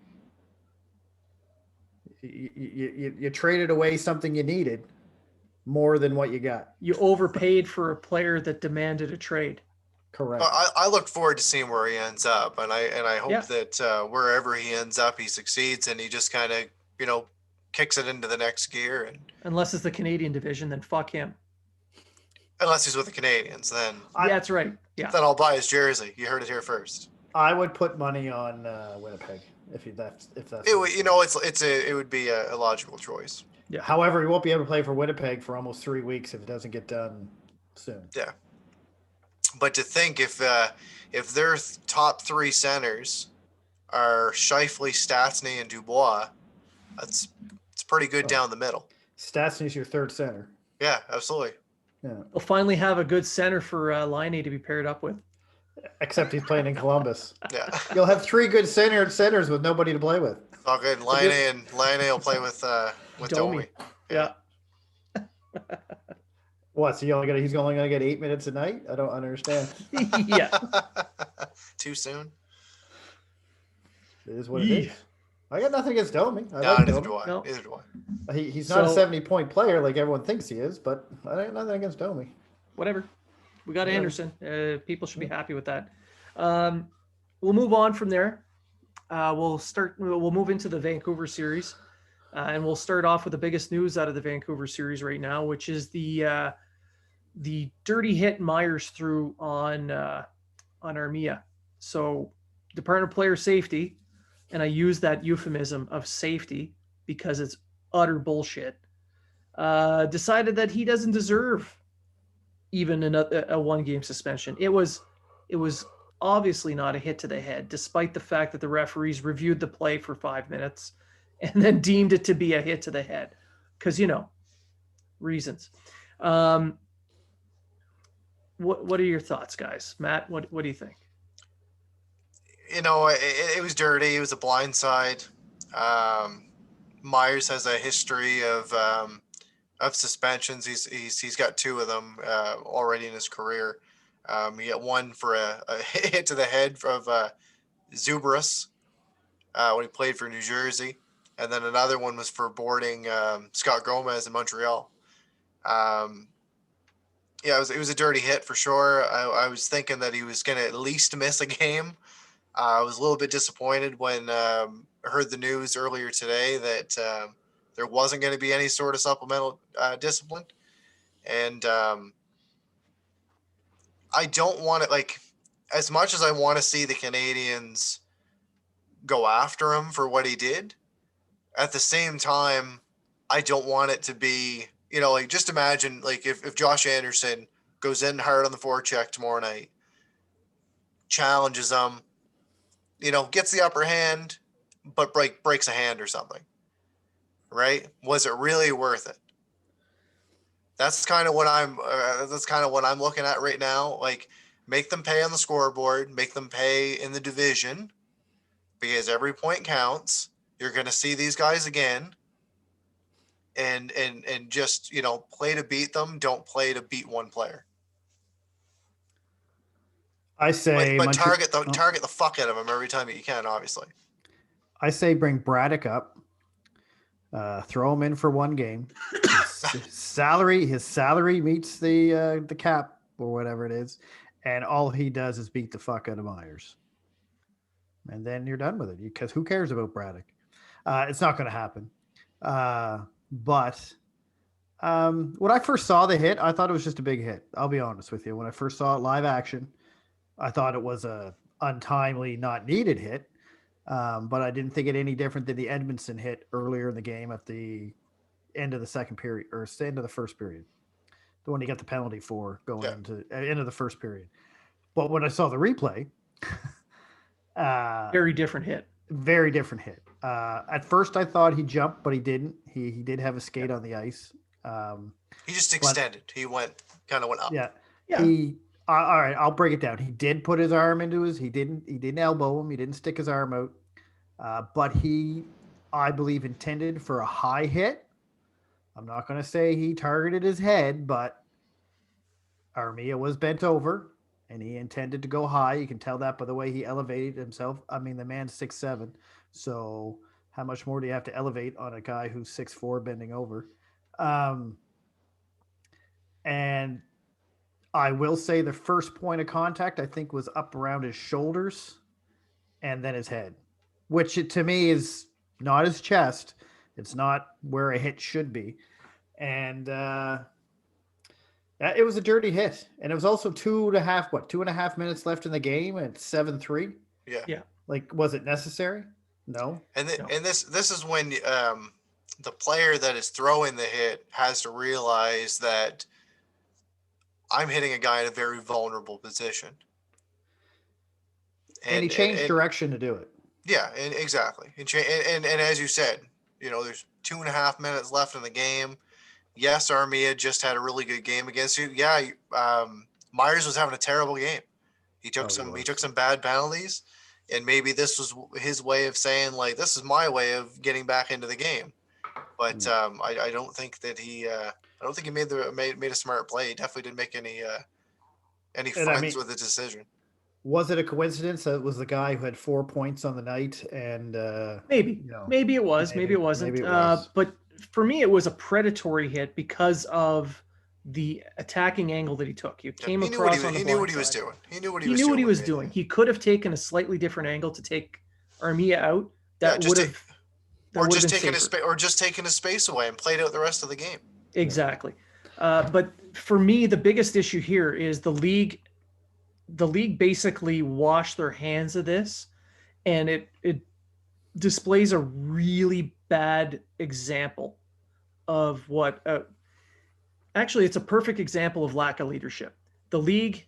You traded away something you needed more than what you got. You overpaid for a player that demanded a trade. Correct. I look forward to seeing where he ends up, and I hope that wherever he ends up, he succeeds, and he just kind of kicks it into the next gear. And unless it's the Canadian division, then fuck him. Unless he's with the Canadians, then that's right. Yeah. Then I'll buy his jersey. You heard it here first. I would put money on Winnipeg if that's. It would be a logical choice. Yeah. However, he won't be able to play for Winnipeg for almost 3 weeks if it doesn't get done soon. Yeah. But to think if their top 3 centers are Scheifele, Stastny, and Dubois, it's pretty good down the middle. Stastny's your third center. Yeah, absolutely. Yeah. We'll finally have a good center for Laine to be paired up with. Except he's playing in Columbus. Yeah. You'll have 3 good centers with nobody to play with. It's all good. Laine will play with Domi. Yeah. What? So he's only gonna get 8 minutes a night? I don't understand. Yeah. Too soon. It is what it is. I got nothing against Domi. Neither do I. He's not a 70-point player like everyone thinks he is, but I got nothing against Domi. Whatever. We got Anderson. People should be happy with that. We'll move on from there. We'll move into the Vancouver series, and we'll start off with the biggest news out of the Vancouver series right now, which is the dirty hit Myers threw on Armia. So, Department of Player Safety, and I use that euphemism of safety because it's utter bullshit. decided that he doesn't deserve even a one-game suspension. It was obviously not a hit to the head, despite the fact that the referees reviewed the play for 5 minutes and then deemed it to be a hit to the head, because reasons. What are your thoughts, guys? Matt, what do you think? It was dirty. It was a blindside. Myers has a history of suspensions. He's got 2 of them already in his career. He got one for a hit to the head of Zubris when he played for New Jersey, and then another one was for boarding Scott Gomez in Montreal. Yeah, it was a dirty hit for sure. I was thinking that he was going to at least miss a game. I was a little bit disappointed when I heard the news earlier today that there wasn't going to be any sort of supplemental discipline. And I don't want it, like, as much as I want to see the Canadians go after him for what he did, at the same time, I don't want it to be, like, just imagine, like, if Josh Anderson goes in hard on the forecheck tomorrow night, challenges him, gets the upper hand, but breaks a hand or something, right? Was it really worth it? That's kind of what I'm looking at right now. Like, make them pay on the scoreboard, make them pay in the division, because every point counts. You're going to see these guys again, and just play to beat them. Don't play to beat one player. I say, but target the fuck out of him every time that you can. Obviously, I say bring Braddock up, throw him in for one game. His salary meets the cap or whatever it is, and all he does is beat the fuck out of Myers, and then you're done with it. Because who cares about Braddock? It's not going to happen. But when I first saw the hit, I thought it was just a big hit. I'll be honest with you. When I first saw it live action, I thought it was a untimely, not needed hit. But I didn't think it any different than the Edmondson hit earlier in the game at the end of the second period, or end of the first period. The one he got the penalty for going into end of the first period. But when I saw the replay, very different hit. Very different hit. At first, I thought he jumped, but he didn't. He did have a skate on the ice. He just extended. He went up. Yeah. All right, I'll break it down. He did put his arm into his. He didn't elbow him. He didn't stick his arm out. But he, I believe, intended for a high hit. I'm not going to say he targeted his head, but Armia was bent over, and he intended to go high. You can tell that by the way he elevated himself. I mean, the man's 6'7", so how much more do you have to elevate on a guy who's 6'4", bending over? And I will say the first point of contact, I think, was up around his shoulders and then his head, which to me is not his chest. It's not where a hit should be. And it was a dirty hit. And it was also 2.5 minutes left in the game at 7-3. Yeah. Like, was it necessary? No. And this is when the player that is throwing the hit has to realize that I'm hitting a guy in a very vulnerable position. And he changed direction to do it. Yeah, exactly. And as you said, there's 2.5 minutes left in the game. Yes, Armia just had a really good game against you. Yeah, Myers was having a terrible game. He took some bad penalties, and maybe this was his way of saying, like, this is my way of getting back into the game. But I don't think that he made a smart play. He definitely didn't make any friends with the decision. Was it a coincidence that it was the guy who had 4 points on the night? And maybe it was, maybe it wasn't. Maybe it was. But for me, it was a predatory hit because of the attacking angle that he took. He came across on the blind side. He knew what he was doing. He knew what he was doing. He could have taken a slightly different angle to take Armia out. Or just taking his space away and played out the rest of the game. Exactly. But for me, the biggest issue here is the league basically washed their hands of this, and it displays a really bad example of what actually, it's a perfect example of lack of leadership. The league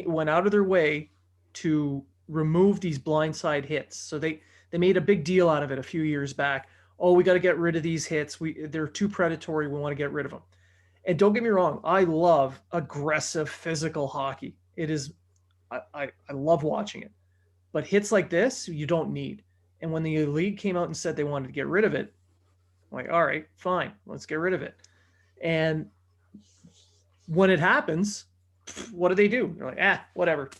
went out of their way to remove these blindside hits. So they made a big deal out of it a few years back. Oh, we got to get rid of these hits. They're too predatory. We want to get rid of them. And don't get me wrong, I love aggressive physical hockey. It is I love watching it. But hits like this, you don't need. And when the league came out and said they wanted to get rid of it, I'm like, all right, fine, let's get rid of it. And when it happens, what do? They're like, whatever.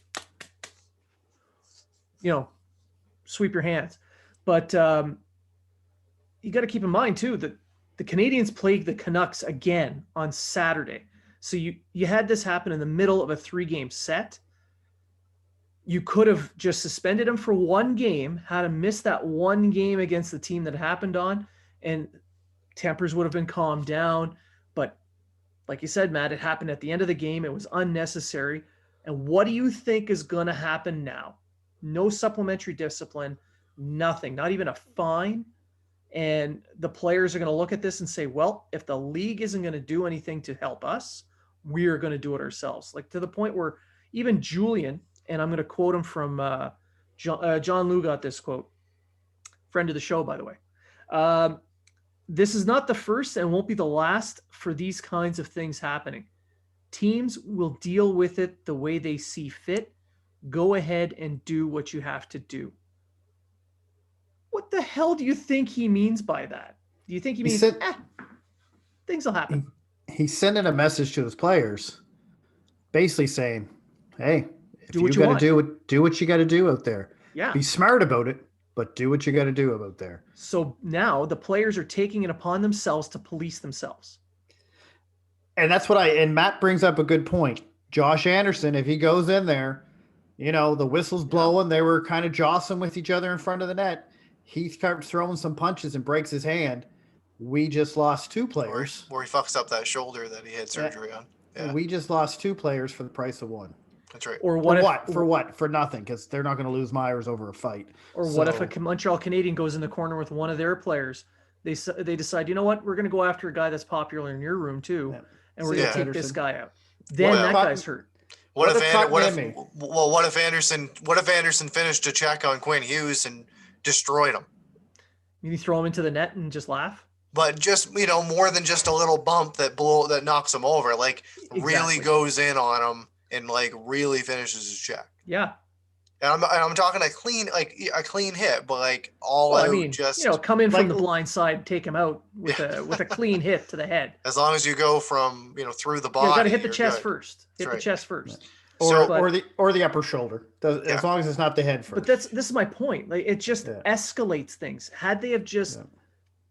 Sweep your hands. But you got to keep in mind, too, that the Canadians played the Canucks again on Saturday. So you had this happen in the middle of a 3-game set. You could have just suspended him for one game, had him miss that one game against the team that happened on, and tempers would have been calmed down. But like you said, Matt, it happened at the end of the game. It was unnecessary. And what do you think is going to happen now? No supplementary discipline, nothing, not even a fine. And the players are going to look at this and say, well, if the league isn't going to do anything to help us, we're going to do it ourselves. Like, to the point where even Julian, and I'm going to quote him from John Lou got this quote, friend of the show, by the way. This is not the first and won't be the last for these kinds of things happening. Teams will deal with it the way they see fit. Go ahead and do what you have to do. What the hell do you think he means by that? Do you think he means, things will happen? He's sending a message to his players, basically saying, hey, do what you want. Do what you got to do out there. Yeah. Be smart about it, but do what you got to do out there. So now the players are taking it upon themselves to police themselves. And that's what and Matt brings up a good point. Josh Anderson, if he goes in there, the whistle's blowing, they were kind of jostling with each other in front of the net. He starts throwing some punches and breaks his hand. We just lost 2 players. Where he fucks up that shoulder that he had surgery on. Yeah. We just lost 2 players for the price of 1. That's right. Or For what? For nothing, because they're not going to lose Myers over a fight. Or what if a Montreal Canadian goes in the corner with one of their players? They decide, you know what? We're going to go after a guy that's popular in your room too, and we're going to take this guy out. Then that guy's hurt. What if Anderson finished a check on Quinn Hughes and destroyed him? You throw him into the net and just laugh? But just, more than just a little bump that knocks him over, really goes in on him and really finishes his check. Yeah. And I'm talking a clean hit, but come in from the blind side, take him out with a clean hit to the head. As long as you go from through the body, you got to hit the chest first. The chest first, or the upper shoulder. As long as it's not the head first. But this is my point. It just escalates things. Had they have just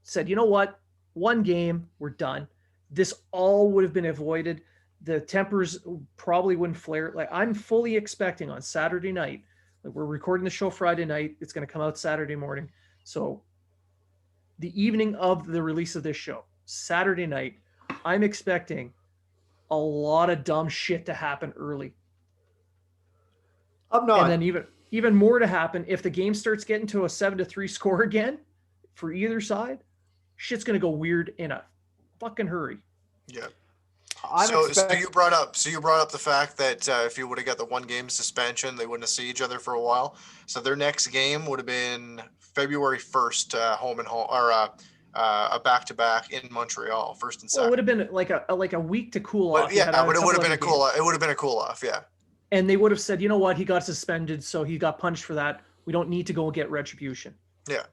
said, you know what, one game, we're done, this all would have been avoided. The tempers probably wouldn't flare. I'm fully expecting on Saturday night. We're recording the show Friday night. It's going to come out Saturday morning. So the evening of the release of this show, Saturday night, I'm expecting a lot of dumb shit to happen early. I'm not. And then even more to happen if the game starts getting to a 7-3 score again for either side. Shit's going to go weird in a fucking hurry. Yeah. So you brought up the fact that if you would have got the 1-game suspension, they wouldn't have seen each other for a while. So their next game would have been February 1st, home and home, or a back-to-back in Montreal, first and second. Well, it would have been like a week to cool off. But it would have been a cool off. It would have been a cool off, yeah. And they would have said, you know what, he got suspended, so he got punished for that. We don't need to go and get retribution. Yeah.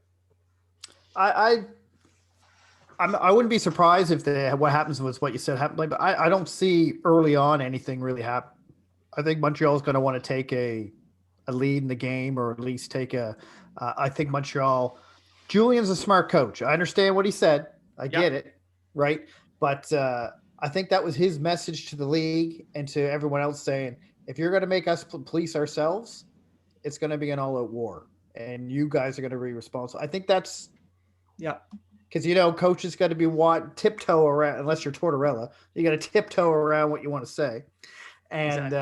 I wouldn't be surprised if what happens was what you said happened, but I don't see early on anything really happen. I think Montreal's going to want to take a lead in the game, or at least take I think Montreal. Julian's a smart coach. I understand what he said. I get it, right? But I think that was his message to the league and to everyone else, saying, if you're going to make us police ourselves, it's going to be an all-out war, and you guys are going to be responsible. I think that's because coaches got to be tiptoe around, unless you're Tortorella. You got to tiptoe around what you want to say, and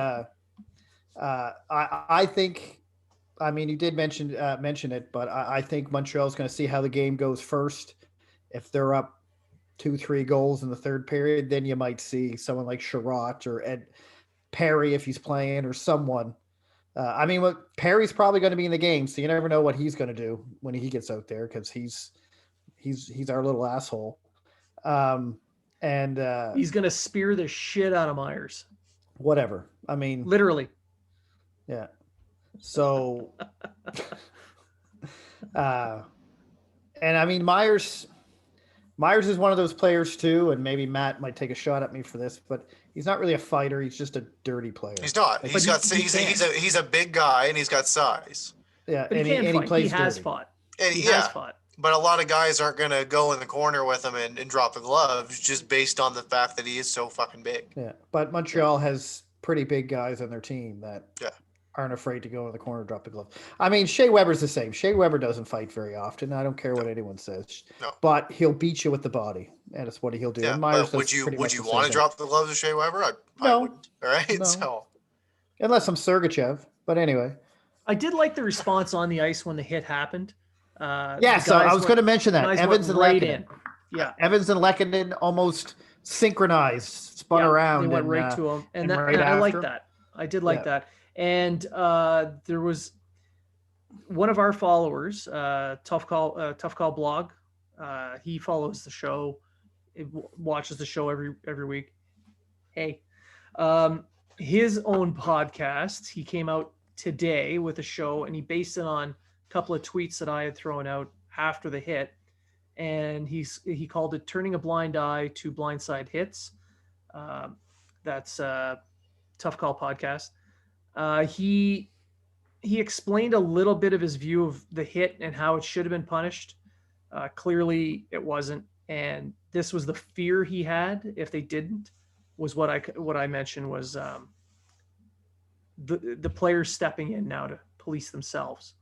I think, you did mention it, but I think Montreal's going to see how the game goes first. If they're up 2-3 goals in the third period, then you might see someone like Sherratt or Ed Perry if he's playing, or someone. I mean, Perry's probably going to be in the game, so you never know what he's going to do when he gets out there, because he's our little asshole. And He's gonna spear the shit out of Myers. whatever. I mean, Literally. yeah. So, and I mean, Myers is one of those players too, and maybe Matt might take a shot at me for this, but he's not really a fighter. He's just a dirty player. He's not. Like, He's a big guy and he's got size. Yeah, But and he can he fight. plays He has dirty. fought. And He yeah, has fought. but a lot of guys aren't going to go in the corner with him and drop the gloves just based on the fact that he is so fucking big. Yeah, but Montreal has pretty big guys on their team that Yeah. aren't afraid to go in the corner and drop the glove. I mean, Shea Weber's the same. Shea Weber doesn't fight very often. I don't care what anyone says. No. But he'll beat you with the body, and it's what he'll do. Yeah, And Myers but does pretty would much you the same want to thing. drop the gloves of Shea Weber? I No. wouldn't. All right, No. so Unless I'm Sergachev. But anyway. I did like the response on the ice when the hit happened. Yeah, so I was going to mention that. Evans and right Lehkonen. in. Yeah. Evans and Lehkonen almost synchronized, spun Yeah, around. They went and, right to him. And right I like after him. that. I did like Yeah. that. And there was one of our followers, Tough Call Blog. He follows the show, watches the show every week. Hey, his own podcast. He came out today with a show, and he based it on a couple of tweets that I had thrown out after the hit, and he called it "Turning a Blind Eye to Blindside Hits." That's Tough Call podcast. He explained a little bit of his view of the hit and how it should have been punished. Clearly, it wasn't, and this was the fear he had if they didn't. Was what I mentioned was the players stepping in now to police themselves,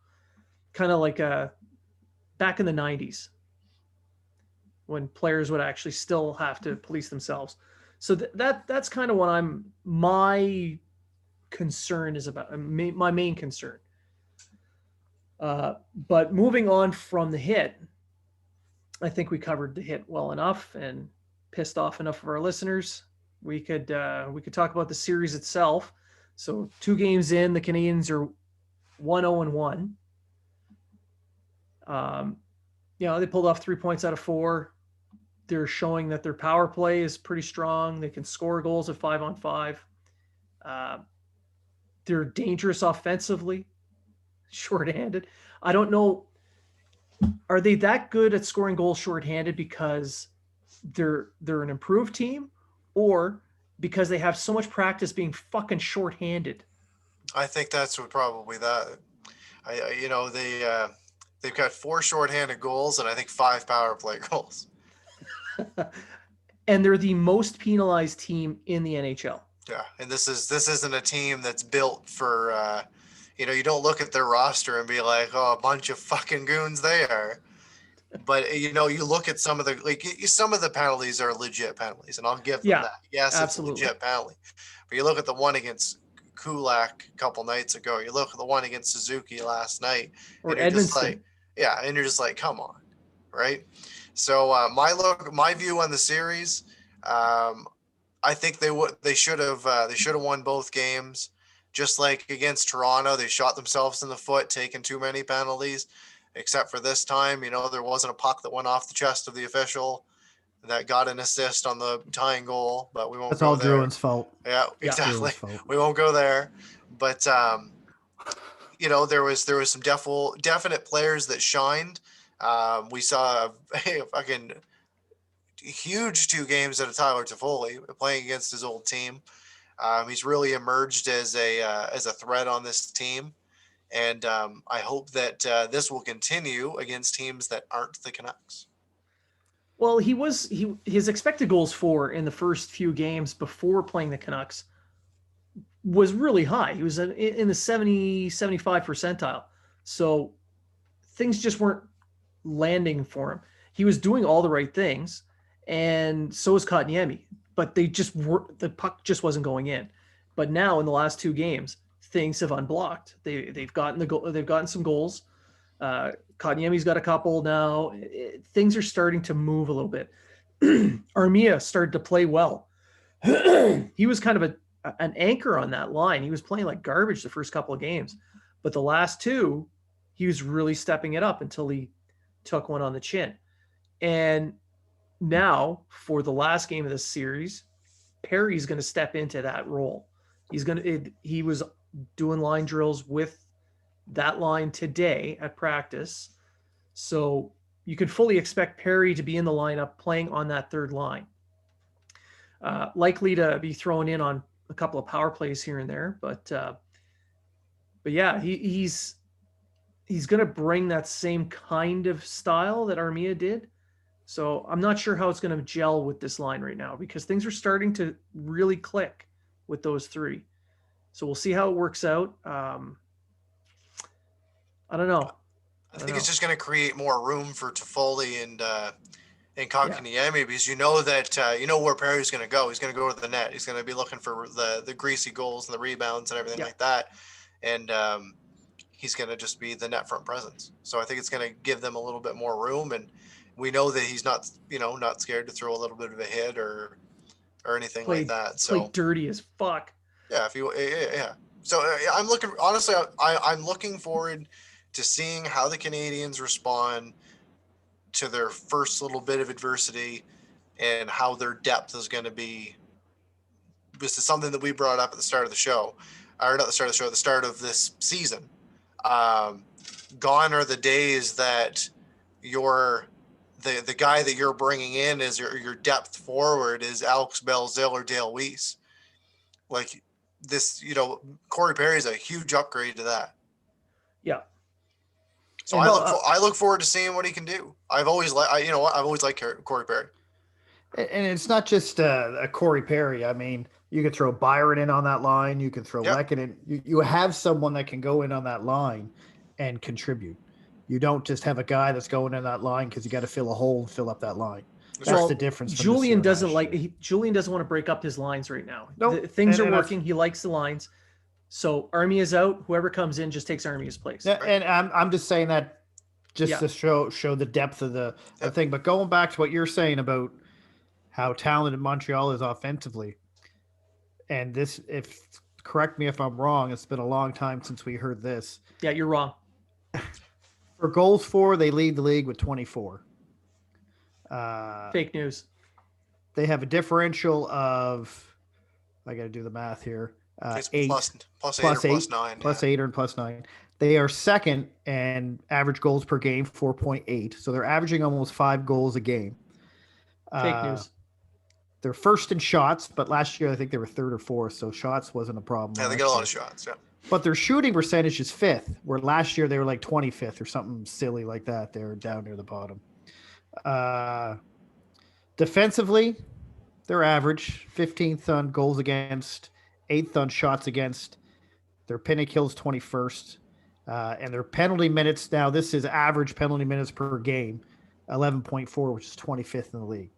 kind of like back in the 90s when players would actually still have to police themselves. So that's kind of what my concern is about, my main concern. But moving on from the hit, I think we covered the hit well enough and pissed off enough of our listeners. We could talk about the series itself. So 2 games in, the Canadiens are 1-0-1. They pulled off 3 points out of 4. They're showing that their power play is pretty strong. They can score goals at 5-on-5. They're dangerous offensively, shorthanded. I don't know. Are they that good at scoring goals shorthanded because they're an improved team, or because they have so much practice being fucking shorthanded? I think that's probably that. They've got 4 shorthanded goals and I think 5 power play goals. And they're the most penalized team in the NHL. Yeah, and this isn't a team that's built for. You don't look at their roster and be like, oh, a bunch of fucking goons they are. But you look at some of the penalties are legit penalties, and I'll give them that. Yes, absolutely. It's a legit penalty. But you look at the one against Kulak a couple nights ago. You look at the one against Suzuki last night, or Edmondson. And you're just like, come on, right? So my view on the series, I think they should have won both games. Just like against Toronto, they shot themselves in the foot, taking too many penalties. Except for this time, there wasn't a puck that went off the chest of the official that got an assist on the tying goal. But we won't. That's go all there. Drouin's fault. Yeah, exactly. Fault. We won't go there. But there was some definite players that shined. We saw a fucking huge 2 games out of Tyler Toffoli playing against his old team. He's really emerged as a threat on this team, and I hope that this will continue against teams that aren't the Canucks. Well, his expected goals for in the first few games before playing the Canucks was really high. He was in the 75 percentile. So things just weren't landing for him. He was doing all the right things, and so was Kotkaniemi. But the puck just wasn't going in. But now in the last 2 games, things have unblocked. They've gotten they've gotten some goals. Kotkaniemi's got a couple now. Things are starting to move a little bit. Armia started to play well. He was kind of an anchor on that line. He was playing like garbage the first couple of games, but the last two, he was really stepping it up until he took one on the chin. And now for the last game of this series, Perry's going to step into that role. He was doing line drills with that line today at practice. So you can fully expect Perry to be in the lineup playing on that third line. Likely to be thrown in on a couple of power plays here and there, but yeah, he's going to bring that same kind of style that Armia did. So I'm not sure how it's going to gel with this line right now because things are starting to really click with those three. So we'll see how it works out. I don't know. I think it's just going to create more room for Toffoli and Kotkaniemi because you know that you know where Perry's going to go. He's going to go to the net. He's going to be looking for the greasy goals and the rebounds and everything like that. And he's going to just be the net front presence. So I think it's going to give them a little bit more room. And we know that he's not, not scared to throw a little bit of a hit or anything like that. So play dirty as fuck. Yeah, So I'm looking. Honestly, I'm looking forward to seeing how the Canadians respond to their first little bit of adversity and how their depth is going to be. This is something that we brought up at the start of the show, or not the start of the show, the start of this season. Gone are the days that the guy that you're bringing in as your depth forward is Alex Belzil or Dale Weiss. Like this, Corey Perry is a huge upgrade to that. Yeah. So I look forward to seeing what he can do. I've always liked Corey Perry. And it's not just a Corey Perry. I mean, you could throw Byron in on that line. You could throw Lekin in. You have someone that can go in on that line and contribute. You don't just have a guy that's going in that line because you got to fill a hole and fill up that line. That's the difference. Julian doesn't want to break up his lines right now. Nope. Things are working. He likes the lines. So Armia's out. Whoever comes in just takes Armia's place. Yeah, and I'm just saying that just to show the depth of the thing. But going back to what you're saying about how talented Montreal is offensively, and this, correct me if I'm wrong, it's been a long time since we heard this. Yeah, you're wrong. For goals for, they lead the league with 24. Fake news. They have a differential of, I got to do the math here. 8 plus 8 or plus 9. Plus 8 or plus 9. They are second and average goals per game, 4.8. So they're averaging almost 5 goals a game. Fake news. They're first in shots, but last year I think they were third or fourth, so shots wasn't a problem. Yeah, they got a lot of shots, yeah. But their shooting percentage is 5th, where last year they were like 25th or something silly like that. They were down near the bottom. Defensively, they're average, 15th on goals against, 8th on shots against. Their penalty kills 21st. And their penalty minutes, now this is average penalty minutes per game, 11.4, which is 25th in the league.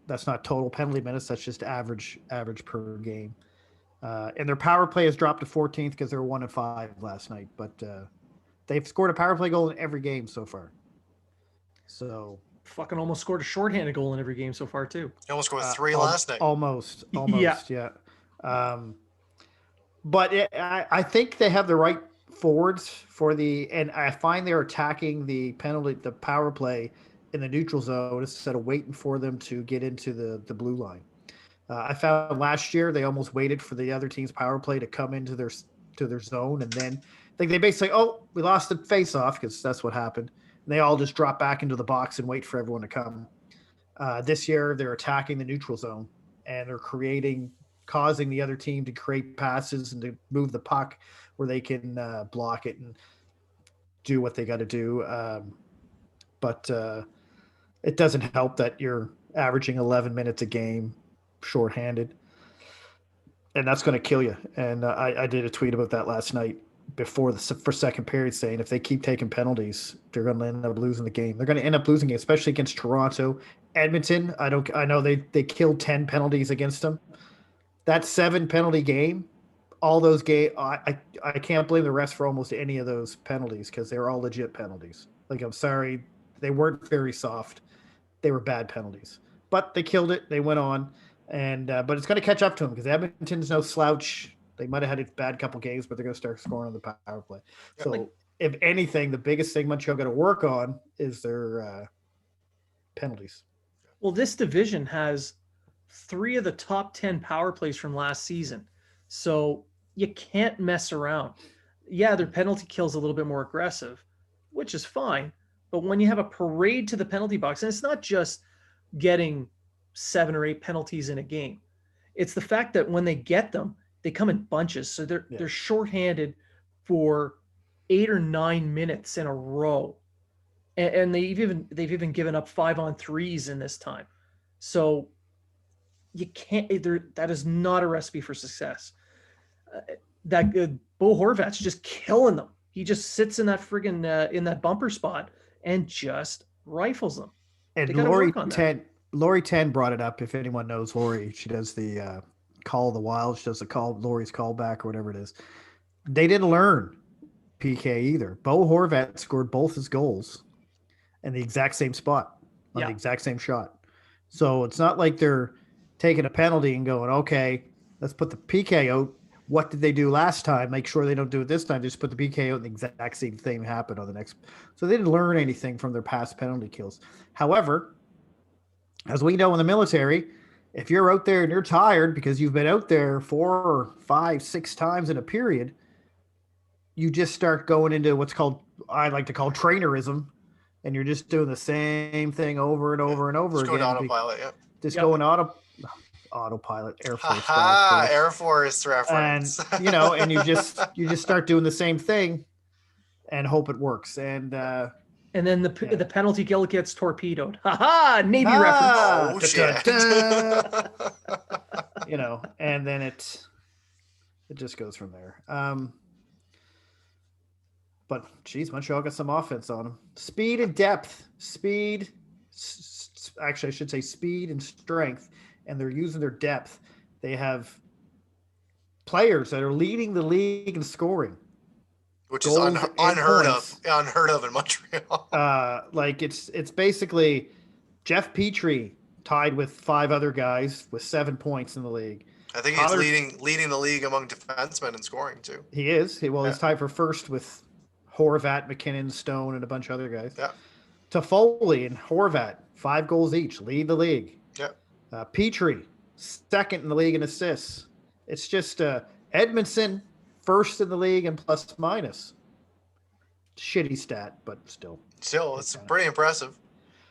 That's not total penalty minutes. That's just average per game. And their power play has dropped to 14th because they were 1-5 last night. But they've scored a power play goal in every game so far. So fucking almost scored a shorthanded goal in every game so far too. He almost scored 3 last night. Almost. Yeah. But I think they have the right forwards and I find they're attacking the power play in the neutral zone instead of waiting for them to get into the blue line. I found last year they almost waited for the other team's power play to come into their zone, and then they basically, we lost the face-off because that's what happened. And they all just drop back into the box and wait for everyone to come. This year they're attacking the neutral zone and they're causing the other team to create passes and to move the puck where they can block it and do what they got to do. But it doesn't help that you're averaging 11 minutes a game shorthanded, and that's going to kill you. And I did a tweet about that last night for second period, saying if they keep taking penalties, they're going to end up losing the game. They're going to end up losing it, especially against Toronto. Edmonton, I know they killed 10 penalties against them. That 7 penalty game, all those games, I can't blame the refs for almost any of those penalties because they were all legit penalties. Like, I'm sorry, they weren't very soft. they were bad penalties. But they killed it. They went on, and but it's going to catch up to them because Edmonton's no slouch. They might have had a bad couple games, but they're going to start scoring on the power play. Yeah. So, if anything, the biggest thing Montreal got to work on is their penalties. Well, this division has 3 of the top 10 power plays from last season. So you can't mess around. Yeah, their penalty kill's a little bit more aggressive, which is fine. But when you have a parade to the penalty box, and it's not just getting 7 or 8 penalties in a game, it's the fact that when they get them, they come in bunches. So they're shorthanded for 8 or 9 minutes in a row. And they've even given up 5-on-3s in this time. So you can't. That is not a recipe for success. Bo Horvat's just killing them. He just sits in that friggin' in that bumper spot and just rifles them. And Lori 10 brought it up. If anyone knows Lori, she does the Call of the Wild. She does the Lori's callback or whatever it is. They didn't learn PK either. Bo Horvat scored both his goals in the exact same spot on the exact same shot. So it's not like they're taking a penalty and going, okay, let's put the PK out. What did they do last time? Make sure they don't do it this time. Just put the PK out and the exact same thing happened on the next. So they didn't learn anything from their past penalty kills. However, as we know in the military, if you're out there and you're tired because you've been out there 4 or 5, 6 times in a period, you just start going into what's called, I like to call trainerism. And you're just doing the same thing over and over and over just again. Going autopilot, Just going autopilot, Air Force. Air Force reference. And and you just start doing the same thing and hope it works. And then the penalty kill gets torpedoed. Navy reference. Oh shit. And then it just goes from there. But, geez, Montreal got some offense on them. Speed and depth. Actually, I should say speed and strength. And they're using their depth. They have players that are leading the league in scoring. Which is unheard of in Montreal. It's basically Jeff Petrie tied with 5 other guys with 7 points in the league. I think he's leading the league among defensemen in scoring, too. He is. He's tied for first with Horvat, McKinnon, Stone, and a bunch of other guys. Yeah. Toffoli and Horvat, 5 goals each, lead the league. Yeah. Petrie, second in the league in assists. It's just Edmondson, first in the league in plus minus. Shitty stat, but still. Still, it's pretty impressive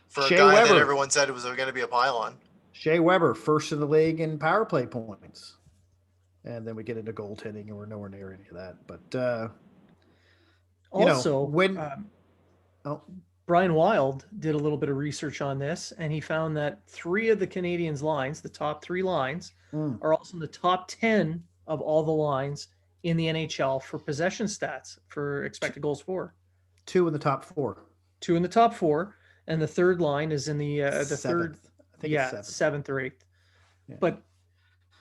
for a guy that everyone said was going to be a pylon. Shea Weber, first in the league in power play points. And then we get into goaltending, and we're nowhere near any of that. But Brian Wild did a little bit of research on this, and he found that 3 of the Canadians' lines, the top 3 lines, are also in the top 10 of all the lines in the NHL for possession stats for expected goals for. 2 in the top 4. 2 in the top 4, and the third line is in the third, I think it's 7th or 8th. Yeah. But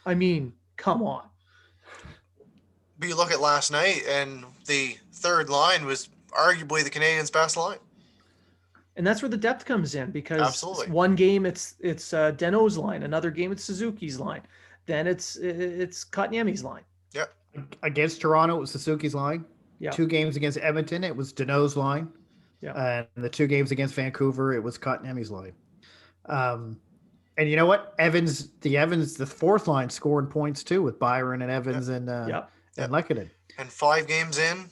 I mean, come on. But you look at last night, and the third line was arguably the Canadians' best line. And that's where the depth comes in, because one game it's Deno's line, another game it's Suzuki's line, then it's Kotkaniemi's line. Yeah. Against Toronto, it was Suzuki's line. Yeah. 2 games against Edmonton, it was Deno's line. Yeah. And the 2 games against Vancouver, it was Kotkaniemi's line. And you know what? The fourth line scoring points too, with Byron and Evans and Lehkonen. And 5 games in,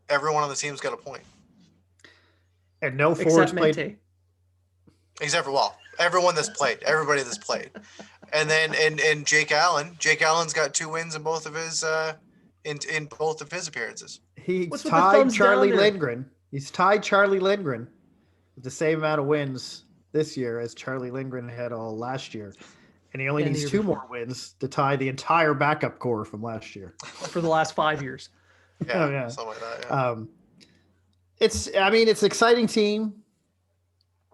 everyone on the team's got a point. And no forwards played. Except for everyone that's played, everybody that's played. And then and Jake Allen. Jake Allen's got 2 wins in both of his in both of his appearances. He's tied Charlie Lindgren. He's tied Charlie Lindgren with the same amount of wins this year as Charlie Lindgren had all last year. And he only needs 2 more wins to tie the entire backup core from last year. For the last 5 years. Yeah, something like that. Yeah. It's an exciting team.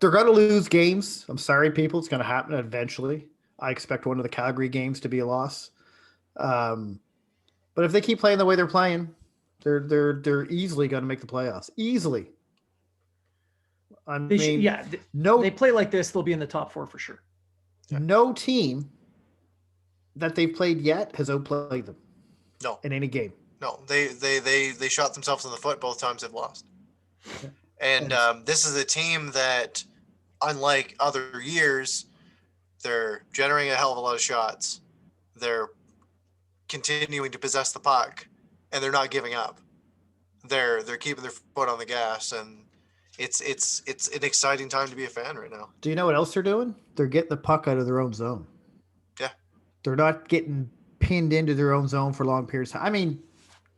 They're going to lose games. I'm sorry, people. It's going to happen eventually. I expect one of the Calgary games to be a loss. But if they keep playing the way they're playing, they're easily going to make the playoffs. Easily. I They should, mean, yeah. no, They play like this, they'll be in the top 4 for sure. no team that they've played yet has outplayed them No, in any game. no, they shot themselves in the foot both times they've lost. And this is a team that, unlike other years, they're generating a hell of a lot of shots. They're continuing to possess the puck, and they're not giving up. They're keeping their foot on the gas, and it's an exciting time to be a fan right now. Do you know what else they're doing? They're getting the puck out of their own zone. Yeah. They're not getting pinned into their own zone for long periods of time. I mean,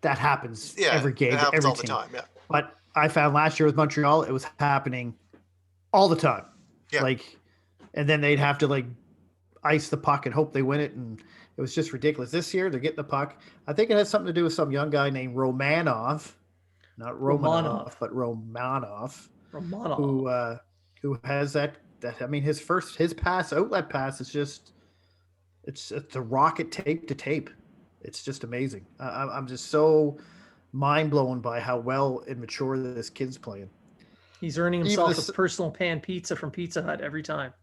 that happens every game, it happens every all team. the time. Yeah. But I found last year with Montreal, it was happening all the time. Yeah. Like, and then they'd have to like ice the puck and hope they win it, and it was just ridiculous. This year, they're getting the puck. I think it has something to do with some young guy named Romanov, not Romanov, but Romanov, who has that. I mean, his outlet pass is just it's a rocket tape to tape. It's just amazing. I'm just so mind blown by how well and mature this kid's playing. He's earning himself a personal pan pizza from Pizza Hut every time.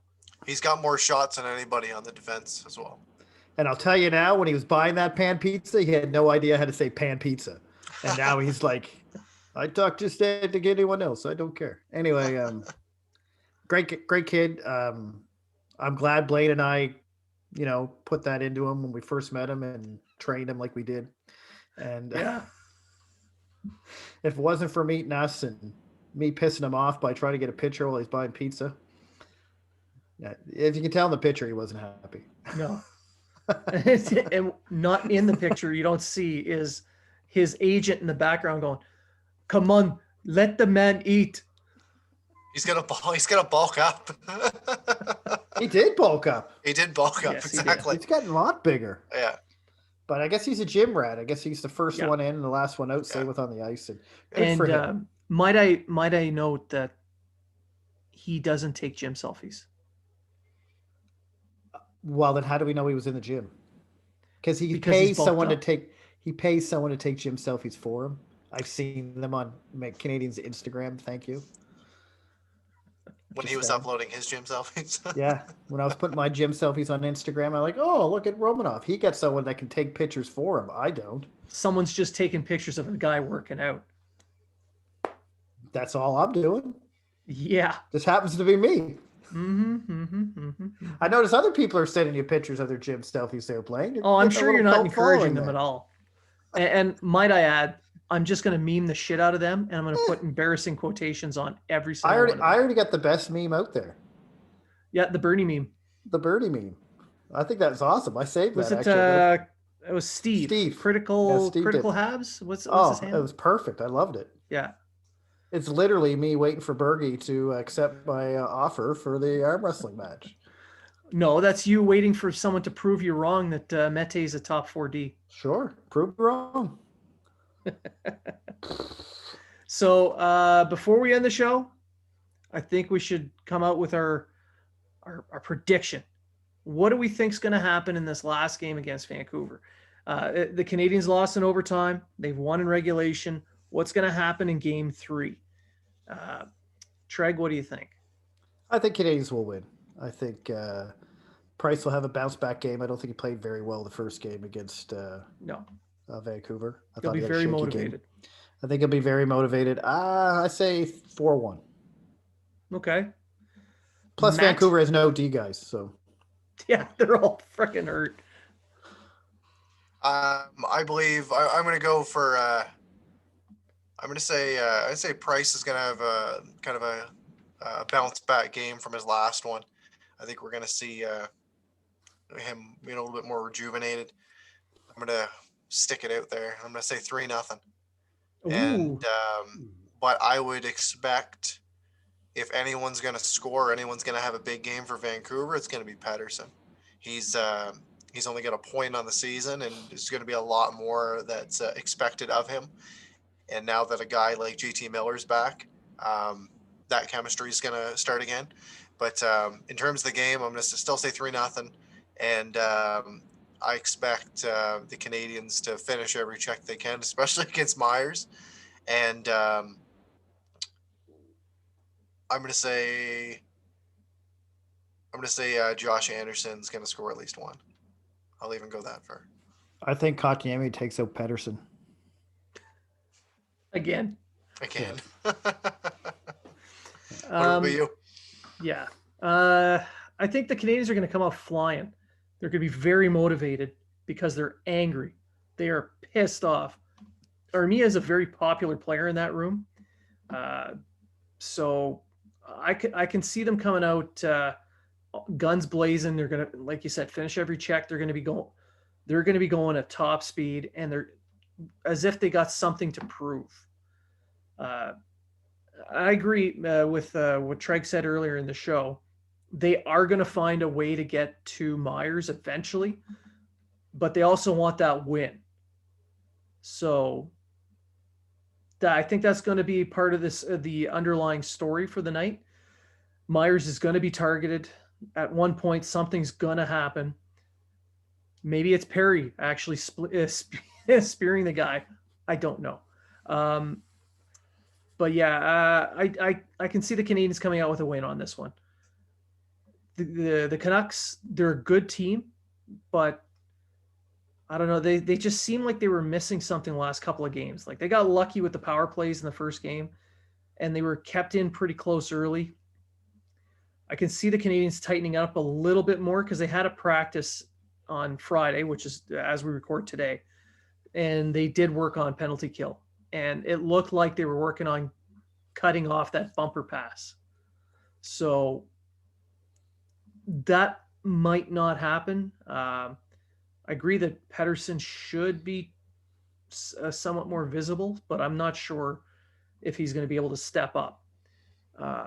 He's got more shots than anybody on the defense as well. And I'll tell you now, when he was buying that pan pizza, he had no idea how to say pan pizza. And now he's like, I talk just to get anyone else. I don't care. Anyway, great kid. I'm glad Blaine and I, put that into him when we first met him and trained him like we did. And yeah, if it wasn't for meeting us and me pissing him off by trying to get a picture while he's buying pizza, yeah, if you can tell in the picture, he wasn't happy. No. And not in the picture, you don't see is his agent in the background going, "Come on, let the man eat." He's gonna bulk up. He did bulk up. He did bulk up, Yes, exactly. He's gotten a lot bigger. Yeah. But I guess he's a gym rat. I guess he's the first one in and the last one out, same with on the ice. And good for him. Might I note that he doesn't take gym selfies. Well, then how do we know he was in the gym? Because he pays someone to take gym selfies for him. I've seen them on Canadians' Instagram. Thank you. When he was uploading his gym selfies. Yeah. When I was putting my gym selfies on Instagram, I'm like, oh, look at Romanov. He got someone that can take pictures for him. I don't. Someone's just taking pictures of a guy working out. That's all I'm doing. Yeah. This happens to be me. Mm-hmm. I notice other people are sending you pictures of their gym selfies they're playing. Oh, I'm sure you're not encouraging them at all. And might I add, I'm just going to meme the shit out of them, and I'm going to put embarrassing quotations on every single one. I already got the best meme out there. Yeah, the Bernie meme. The Bernie meme. I think that's awesome. I saved that. It was Steve. Steve. Critical Habs? What's his name? It was perfect. I loved it. Yeah. It's literally me waiting for Bergie to accept my offer for the arm wrestling match. No, that's you waiting for someone to prove you wrong that Mete is a top 4D. Sure. Prove wrong. So before we end the show, I think we should come out with our prediction. What do we think is going to happen in this last game against Vancouver? The Canadians lost in overtime. They've won in regulation. What's going to happen in game 3? Treg, what do you think? I think Canadians will win. I think Price will have a bounce back game. I don't think he played very well the first game against Vancouver. He'll be very motivated. I think he'll be very motivated. I say 4-1. Okay. Plus, Vancouver has no D guys, so. Yeah, they're all freaking hurt. I believe I'm going to go for. I'm going to say I'd say Price is going to have a kind of a bounce back game from his last one. I think we're going to see him, a little bit more rejuvenated. I'm going to stick it out there. I'm going to say 3-0. And but I would expect if anyone's going to score, anyone's going to have a big game for Vancouver, it's going to be Pettersson. He's only got a point on the season, and there's going to be a lot more that's expected of him. And now that a guy like JT Miller's back, that chemistry is going to start again. But in terms of the game, I'm going to still say 3-0. And I expect the Canadians to finish every check they can, especially against Myers. And I'm gonna say Josh Anderson's gonna score at least one. I'll even go that far. I think Kotkaniemi takes out Pedersen. Again. Again. What about you? Yeah. I think the Canadians are going to come out flying. They're going to be very motivated because they're angry. They are pissed off. Armia is a very popular player in that room. So I can see them coming out guns blazing. They're going to, like you said, finish every check. They're going to be going at top speed, and they're as if they got something to prove. I agree with what Treg said earlier in the show. They are going to find a way to get to Myers eventually, but they also want that win. So I think that's going to be part of this, the underlying story for the night. Myers is going to be targeted at one point. Something's going to happen. Maybe it's Perry actually spearing the guy. I don't know. But yeah, I can see the Canadians coming out with a win on this one. The Canucks, they're a good team, but I don't know. They just seem like they were missing something the last couple of games. Like they got lucky with the power plays in the first game, and they were kept in pretty close early. I can see the Canadians tightening up a little bit more because they had a practice on Friday, which is as we record today, and they did work on penalty kill. And it looked like they were working on cutting off that bumper pass. So that might not happen. I agree that Pedersen should be somewhat more visible, but I'm not sure if he's going to be able to step up. I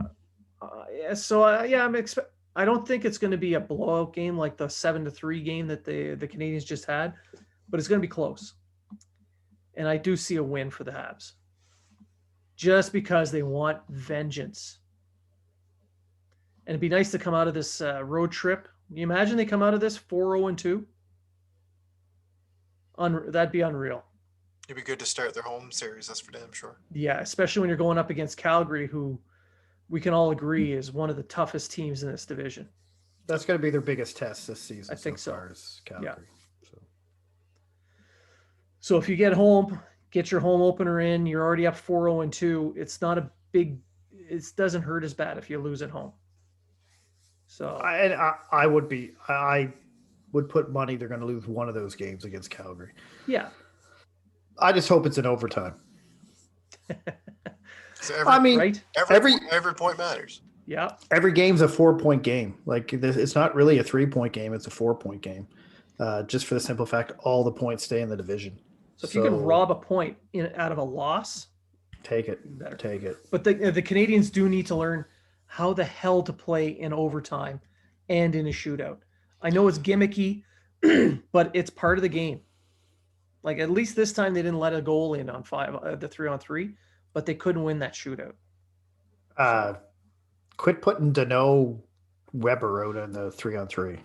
don't think it's going to be a blowout game like the 7-3 game that the Canadians just had, but it's going to be close. And I do see a win for the Habs just because they want vengeance. And it'd be nice to come out of this road trip. Can you imagine they come out of this 4-0-2? That'd be unreal. It'd be good to start their home series. That's for damn sure. Yeah, especially when you're going up against Calgary, who we can all agree is one of the toughest teams in this division. That's going to be their biggest test this season. I think so. Far as Calgary. Yeah. So if you get home, get your home opener in, you're already up 4-0-2. It's not a big. It doesn't hurt as bad if you lose at home. So I would put money they're going to lose one of those games against Calgary. Yeah. I just hope it's in overtime. So right? every point matters. Yeah. Every game's a 4-point game. Like it's not really a 3-point game; it's a 4-point game. Just for the simple fact, all the points stay in the division. So if you can rob a point out of a loss, take it. Better. Take it. But the Canadians do need to learn how the hell to play in overtime and in a shootout. I know it's gimmicky, but it's part of the game. Like at least this time they didn't let a goal in on the 3-on-3, but they couldn't win that shootout. Quit putting Dano Weber out on the 3-on-3.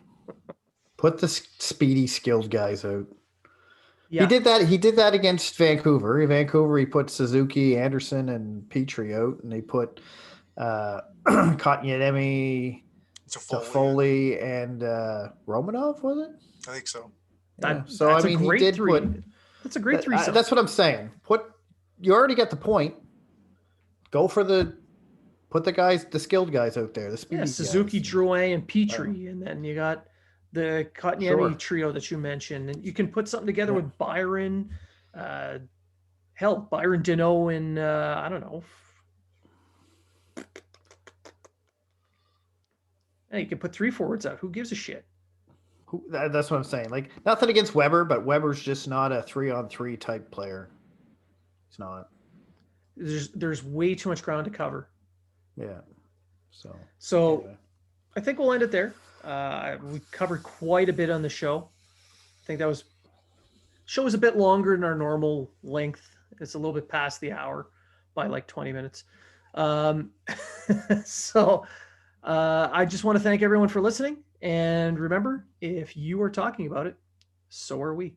Put the speedy, skilled guys out. Yeah. He did that against Vancouver. In Vancouver, he put Suzuki, Anderson, and Petrie out, and they put Kotkaniemi, Foley, and Romanov. Was it? I think so. Yeah. So I mean, he did That's a great three. That's what I'm saying. You already get the point. Go for put the skilled guys out there. The speedy Suzuki, guys. Drouin, and Petrie, and then you got the Kotkaniemi trio that you mentioned, and you can put something together with Byron, Byron Dano, and I don't know. Yeah, you can put 3 forwards out. Who gives a shit? That's what I'm saying. Like nothing against Weber, but Weber's just not a 3-on-3 type player. He's not. There's way too much ground to cover. Yeah. So anyway. I think we'll end it there. We covered quite a bit on the show. I think show was a bit longer than our normal length. It's a little bit past the hour by like 20 minutes. So I just want to thank everyone for listening. And remember, if you are talking about it, so are we.